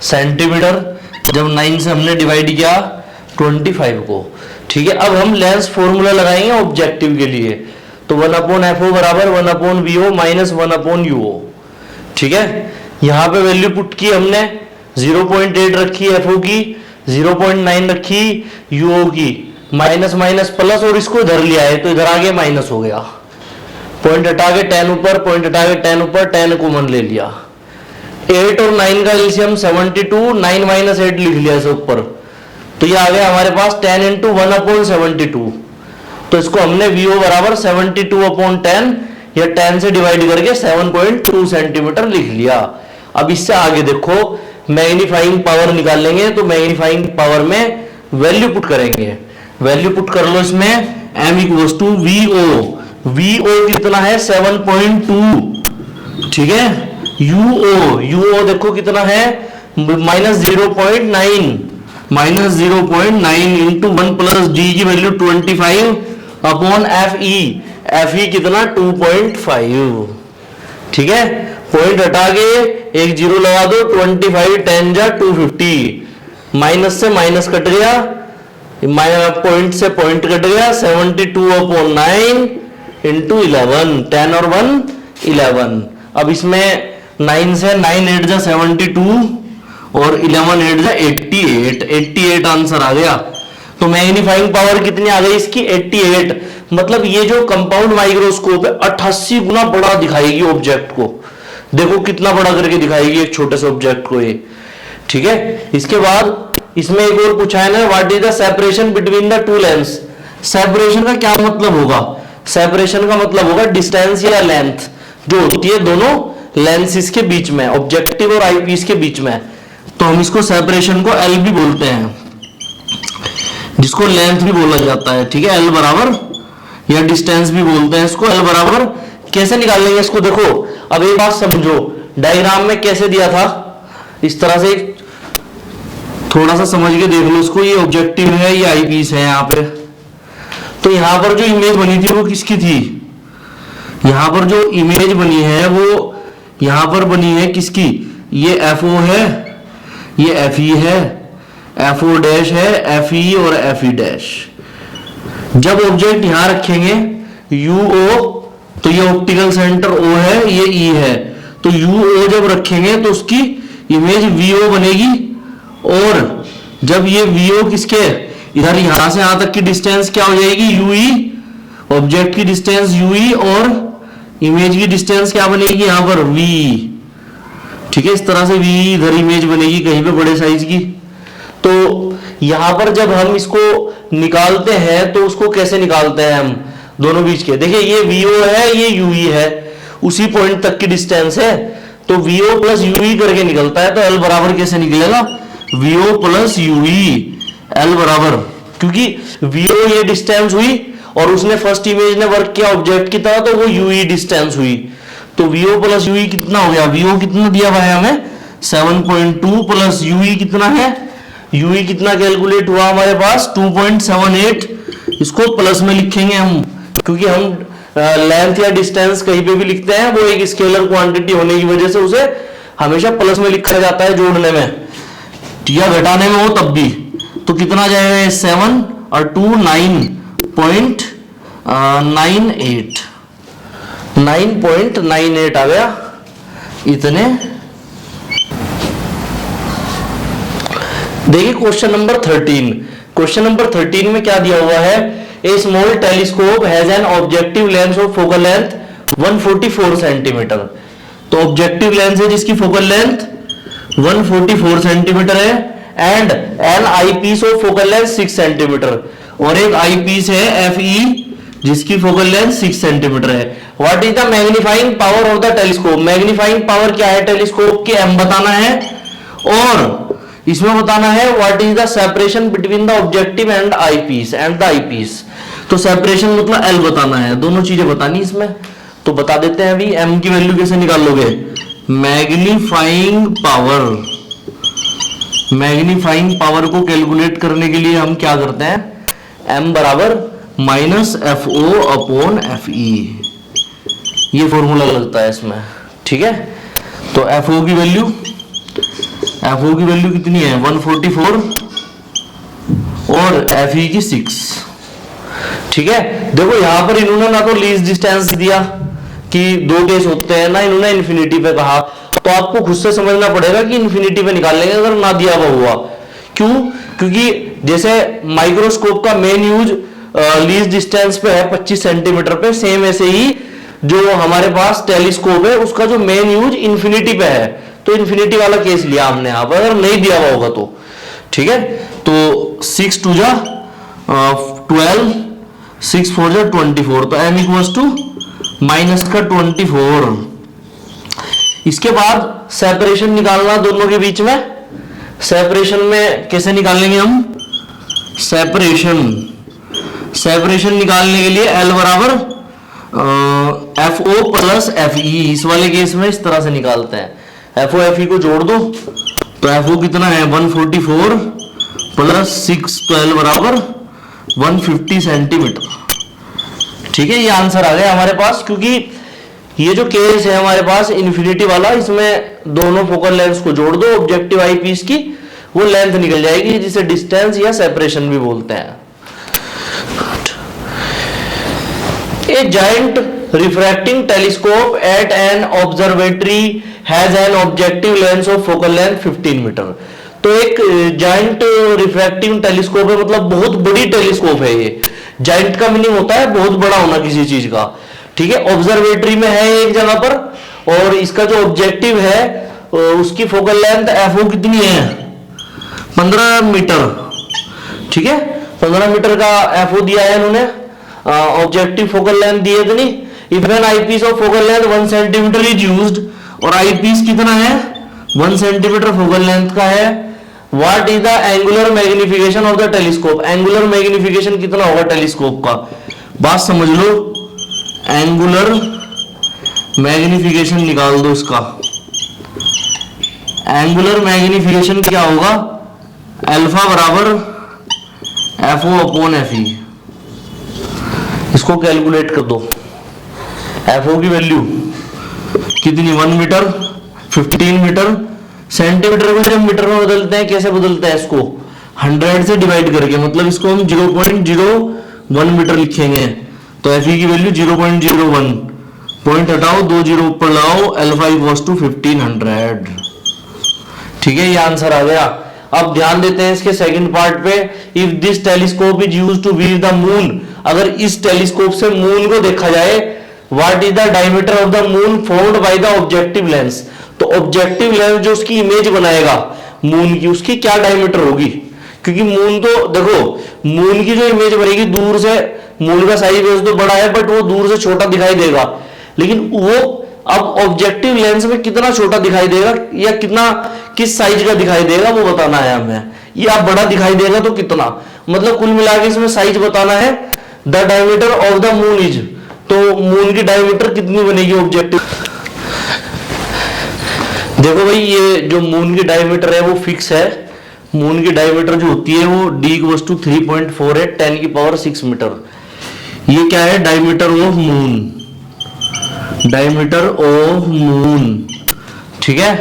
सेंटीमीटर, जब 9 से हमने डिवाइड किया 25 को। ठीक है, अब हम लेंस फॉर्मूला लगाएंगे ऑब्जेक्टिव के लिए, तो 1/FO बराबर 1/VO माइनस 1/UO। ठीक है, यहाँ पे वैल्यू पुट की हमने, 0.8 रखी FO की, 0.9 रखी UO की, माइनस माइनस प्लस, और इसको इधर लिया है तो इधर आगे माइनस हो गया, पॉइंट हटा के 10 ऊपर, पॉइंट हटा के 10 ऊपर, 10 कॉमन ले लिया, 8 और 9 का एलसीएम 72, 9 माइनस 8 लिख लिया इसे ऊपर, तो ये आ गया हमारे पास 10 इंटू 1/72। तो इसको हमने VO बराबर 72/10 या 10 से डिवाइड करके 7.2 सेंटीमीटर लिख लिया। अब इससे आगे देखो, मैग्नीफाइंग पावर निकालेंगे, तो मैग्नीफाइंग पावर में वैल्यू पुट करेंगे, वैल्यू पुट कर लो इसमें, M equals to VO, VO कितना है 7.2। ठीक है, UO देखो कितना है -0.9, -0.9 इंटू 1 प्लस D की वैल्यू 25/FE, FE कितना 2.5। ठीक है, पॉइंट हटा के एक जीरो लगा दो, 25 10 जा 250, माइनस से माइनस कट गया, पॉइंट से पॉइंट कट गया, 72/9 इंटू 11, 10 और 1 11। अब इसमें 9 से 9 8 जा 72 और 11 8 जा 88 आंसर आ गया। तो मैग्नीफाइंग पावर कितनी आ गई इसकी 88, मतलब ये जो कंपाउंड माइक्रोस्कोप है 88 गुना बड़ा दिखाएगी ऑब्जेक्ट को, देखो कितना बड़ा करके दिखाएगी एक छोटे से ऑब्जेक्ट को ये। ठीक है, इसके बाद इसमें एक और पूछा है ना, what is the separation between the two lens. Separation का क्या मतलब होगा, सेपरेशन का मतलब होगा डिस्टेंस या लेंथ जो होती है दोनों लेंसेज के बीच में, ऑब्जेक्टिव और आईपीस के बीच में, तो हम इसको सेपरेशन को एल भी बोलते हैं, जिसको लेंथ भी बोला जाता है। ठीक है, एल बराबर, या डिस्टेंस भी बोलते हैं इसको, एल बराबर। कैसे निकालेंगे इसको, देखो अब एक बात समझो, डायग्राम में कैसे दिया था, इस तरह से थोड़ा सा समझ के देख लो इसको, ये ऑब्जेक्टिव है, ये आईपीस है यहाँ पे, तो यहाँ पर जो इमेज बनी थी वो किसकी थी, यहाँ पर जो इमेज बनी है वो यहाँ पर बनी है किसकी, ये FO है, ये FE है, FO डैश है, FE और FE डैश। जब ऑब्जेक्ट यहां रखेंगे UO, तो ये ऑप्टिकल सेंटर O है, ये E है, तो UO जब रखेंगे तो उसकी इमेज VO बनेगी, और जब ये VO किसके इधर यहां से यहां तक की डिस्टेंस क्या हो जाएगी UE, ऑब्जेक्ट की डिस्टेंस UE और इमेज की डिस्टेंस क्या बनेगी यहां पर V। ठीक है, इस तरह से V इधर इमेज बनेगी कहीं पे बड़े साइज की। तो यहां पर जब हम इसको निकालते हैं तो उसको कैसे निकालते हैं हम दोनों बीच के, देखिए ये VO है, ये UE है, उसी पॉइंट तक की डिस्टेंस है, तो VO प्लस UE करके निकलता है। तो L बराबर कैसे निकलेगा, VO प्लस UE, L बराबर, क्योंकि VO ये डिस्टेंस हुई और उसने फर्स्ट इमेज ने वर्क किया ऑब्जेक्ट की तरह, तो वो UE डिस्टेंस हुई, तो VO प्लस UE कितना हो गया, VO कितना दिया हुआ है हमें 7.2 प्लस UE कितना है यूई कितना कैलकुलेट हुआ हमारे पास 2.78। इसको प्लस में लिखेंगे हम, क्योंकि हम लेंथ या डिस्टेंस कहीं पे भी लिखते हैं वो एक स्केलर क्वांटिटी होने की वजह से उसे हमेशा प्लस में लिखा जाता है जोड़ने में या घटाने में हो तब भी। तो कितना जाएगा 7 और 2 9.98 आ गया इतने। देखिए क्वेश्चन नंबर 13। क्वेश्चन नंबर 13 में क्या दिया हुआ है, a small telescope has an objective length of focal length 144 centimetre. तो ऑब्जेक्टिव लेंस है जिसकी फोकल लेंथ 144 सेंटीमीटर है, and an eye piece of focal length 6 centimetre, और एक आई पीस है एफ ई जिसकी फोकल लेंथ 6 सेंटीमीटर है। What is the magnifying power of the telescope. Magnifying power क्या है टेलीस्कोप की, एम बताना है, और इसमें बताना है what is the separation between the objective and eyepiece and the eyepiece. तो सेपरेशन मतलब एल बताना है, दोनों चीजें बतानी इसमें। तो बता देते हैं अभी एम की वैल्यू कैसे निकालोगे। मैग्नीफाइंग पावर को कैलकुलेट करने के लिए हम क्या करते हैं, एम बराबर minus F O upon F E, ये फॉर्मूला लगता है इसमें, ठीक है। तो एफ ओ की वैल्यू कितनी है 144 और एफ ई की 6, ठीक है। देखो यहां पर इन्होंने ना तो लीस्ट डिस्टेंस दिया कि 2 केस होते हैं, ना इन्होंने इन्फिनिटी पे कहा, तो आपको खुद से समझना पड़ेगा कि इन्फिनिटी पे निकाल लेंगे अगर ना दिया हुआ। क्यों, क्योंकि जैसे माइक्रोस्कोप का मेन यूज लीस्ट डिस्टेंस पे है 25 सेंटीमीटर पे, सेम ऐसे ही जो हमारे पास टेलीस्कोप है उसका जो मेन यूज इन्फिनिटी पे है, तो इन्फिनिटी वाला केस लिया हमने यहां पर, अगर नहीं दिया हुआ होगा तो, ठीक है। तो 6 2 जा 12, 6 4 जा 24, तो m इक्वल्स टू माइनस का 24। इसके बाद सेपरेशन निकालना दोनों के बीच में। सेपरेशन में कैसे निकालेंगे हम, सेपरेशन निकालने के लिए L बराबर F O plus F E, इस वाले केस में इस तरह से निकालते हैं। एफ ओ एफ ई को जोड़ दो तो एफ ओ कितना है 144 प्लस 612 बराबर 150 सेंटीमीटर, ठीक है। ये आंसर आ गया हमारे पास, क्योंकि ये जो केस है हमारे पास इन्फिनिटी वाला, इसमें दोनों फोकल लेंथ को जोड़ दो ऑब्जेक्टिव आई पीस की, वो लेंथ निकल जाएगी जिसे डिस्टेंस या सेपरेशन भी बोलते हैं। A giant refracting telescope at an observatory has an objective length of focal length 15 metre. तो एक जायंट रिफ्रैक्टिंग टेलीस्कोप है, मतलब बहुत बड़ी टेलीस्कोप है ये। जायंट का मीनिंग होता है बहुत बड़ा होना किसी चीज का, ठीक है। ऑब्जर्वेटरी में है एक जगह पर, और इसका जो ऑब्जेक्टिव है उसकी फोकल लेंथ एफओ कितनी है 15 मीटर, ठीक है। 15 मीटर का एफओ दिया है इन्होंने, ऑब्जेक्टिव फोकल लेंथ दी है इतनी। If an eyepiece of focal length 1 centimetre is used, और आईपीस कितना है 1 सेंटीमीटर फोकल लेंथ का है। What is the angular magnification of the telescope. Angular magnification कितना होगा टेलीस्कोप का, बात समझ लो। एंगुलर मैग्निफिकेशन निकाल दो इसका। एंगुलर मैग्निफिकेशन क्या होगा, अल्फा बराबर F O upon F E. इसको कैलकुलेट कर दो। एफ ओ की वैल्यू कितनी 1 मीटर 15 मीटर। सेंटीमीटर को जब मीटर में बदलते हैं, कैसे बदलते हैं इसको 100 से डिवाइड करके, मतलब इसको हम 0.01 मीटर लिखेंगे। तो एफ ई की वैल्यू 0.01, पॉइंट हटाओ 2 जीरो ऊपर लगाओ, अल्फा इक्वल्स टू 1500, ठीक है। ये आंसर आ गया। अब ध्यान देते हैं इसके सेकंड पार्ट पे। If this telescope is used to view the moon, अगर इस टेलीस्कोप से मून को देखा जाए, what is the diameter of the moon formed by the objective lens. तो ऑब्जेक्टिव लेंस जो उसकी इमेज बनाएगा मून की, उसकी क्या डायमीटर होगी, क्योंकि मून तो देखो, मून की जो इमेज बनेगी दूर से, मून का साइज तो बड़ा है बट वो दूर से छोटा दिखाई देगा, लेकिन वो अब ऑब्जेक्टिव लेंस में कितना छोटा दिखाई देगा या कितना किस साइज का दिखाई देगा वो बताना है हमें। या बड़ा दिखाई देगा तो कितना, मतलब कुल मिला के इसमें साइज बताना है। The diameter of the moon is, तो मून की डायमीटर कितनी बनेगी ऑब्जेक्टिव। देखो भाई, ये जो मून की डायमीटर है वो फिक्स है, मून की डायमीटर जो होती है वो d इक्वल्स टू 3.48 10 की पावर 6 मीटर। ये क्या है? Diameter of moon, diameter of moon, ठीक है।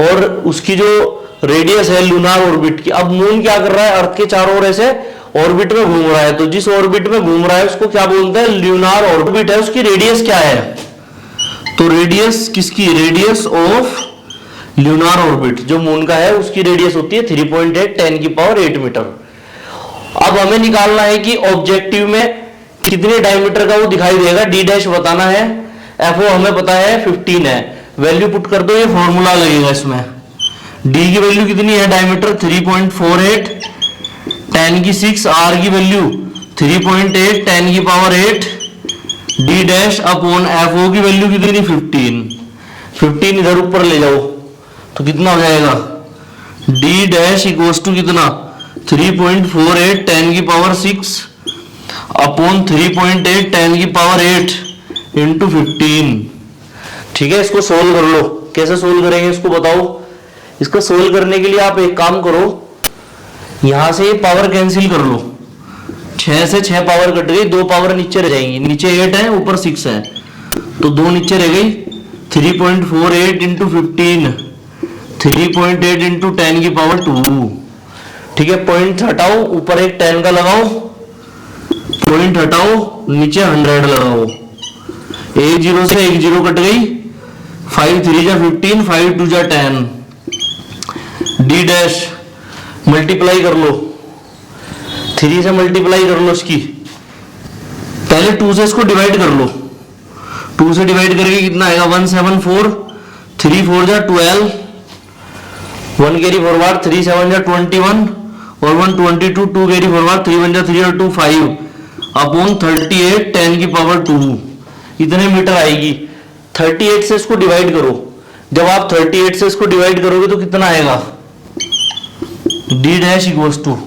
और उसकी जो रेडियस है लूनार ऑर्बिट की, अब मून क्या कर रहा है? अर्थ के चारों ओर ऐसे ऑर्बिट में घूम रहा है, तो जिस ऑर्बिट में घूम रहा है उसको क्या बोलते हैं? ल्यूनार ऑर्बिट है। उसकी रेडियस क्या है? तो रेडियस किसकी? रेडियस ऑफ ल्यूनार ऑर्बिट जो मून का है उसकी रेडियस होती है 3.8 10 की पावर 8 मीटर। अब हमें निकालना है कि ऑब्जेक्टिव में कितने डायमीटर का वो दिखाई देगा, डी डैश बताना है। एफओ हमें पता है 15 है, वैल्यू पुट कर दो, ये फॉर्मूला लगेगा इसमें। डी की वैल्यू कितनी है? डायमीटर 3.48 10 की 6, आर की वैल्यू 3.8 10 की power 8 D dash upon F O की वैल्यू कितनी? 15 इधर ऊपर ले जाओ तो कितना हो जाएगा? डी डैश इक्वल्स टू कितना? 3.48 10 की पावर 6 अपॉन 3.8 10 की पावर 8 इंटू 15। ठीक है, इसको सोल्व कर लो। कैसे सोल्व करेंगे इसको बताओ। इसको सोल्व करने के लिए आप एक काम करो, यहां से ये पावर कैंसिल कर लो। 6 से 6 पावर कट गई, 2 पावर नीचे रह जाएंगी। नीचे 8 है, ऊपर 6 है, तो 2 नीचे रह गई। 3.48 इंटू 15, 3.8 इंटू 10 की पावर 2। ठीक है, पॉइंट हटाओ, ऊपर एक 10 का लगाओ, पॉइंट हटाओ, नीचे 100 लगाओ। एक 0 से एक 0 कट गई। 5 3 जा 15, 5 2 जा 10। डी डैश मल्टीप्लाई कर लो, 3 से मल्टीप्लाई कर लो इसकी। पहले 2 से इसको डिवाइड कर लो। 2 से डिवाइड करके कितना आएगा? 174, 3 4 जा 12, 1 कैरी फॉरवर्ड, 3 7 जा 21 और 1 22, 2 कैरी फॉरवर्ड, 3 1 जा 3 और 2 5 अपॉन 38 10 की पावर 2 इतने मीटर आएगी। 38 से इसको डिवाइड करो। जब आप 38 से इसको डिवाइड करोगे तो कितना आएगा? डी डैश इक्वल्स टू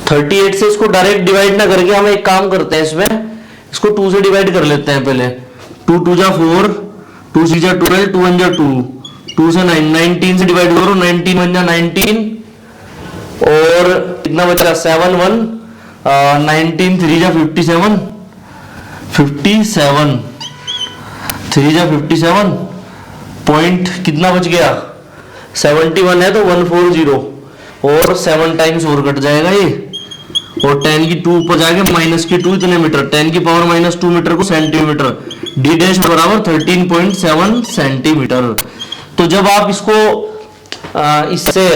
38 से इसको डायरेक्ट डिवाइड ना करके हम एक काम करते हैं, इसमें इसको 2 से डिवाइड कर लेते हैं पहले। 2 2 जा 4, 2 6 जा 12, 2 1 जा 2, 2 से 9, 19 से डिवाइड करो, 19 1 जा 19 और कितना बचा? 7 1, 19 3 जा 57, 57 3 जा 57 पॉइंट कितना बच गया? 71 है तो 140 और 7 टाइम्स और कट जाएगा ये, और 10 की 2 ऊपर जाके माइनस की 2 इतने मीटर, 10 की पावर माइनस 2 मीटर को सेंटीमीटर। डी डैश बराबर 13.7 सेंटीमीटर। तो जब आप इसको इससे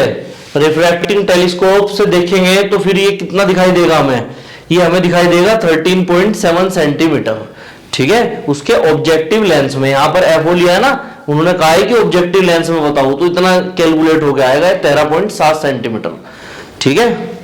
रिफ्रैक्टिंग टेलीस्कोप से देखेंगे तो फिर ये कितना दिखाई देगा हमें? ये हमें दिखाई देगा 13.7 सेंटीमीटर। ठीक है, उसके ऑब्जेक्टिव लेंस में। यहाँ पर एफओ लिया है ना, उन्होंने कहा है कि ऑब्जेक्टिव लेंस में बताओ, तो इतना कैलकुलेट हो गया आएगा 13.7 सेंटीमीटर। ठीक है।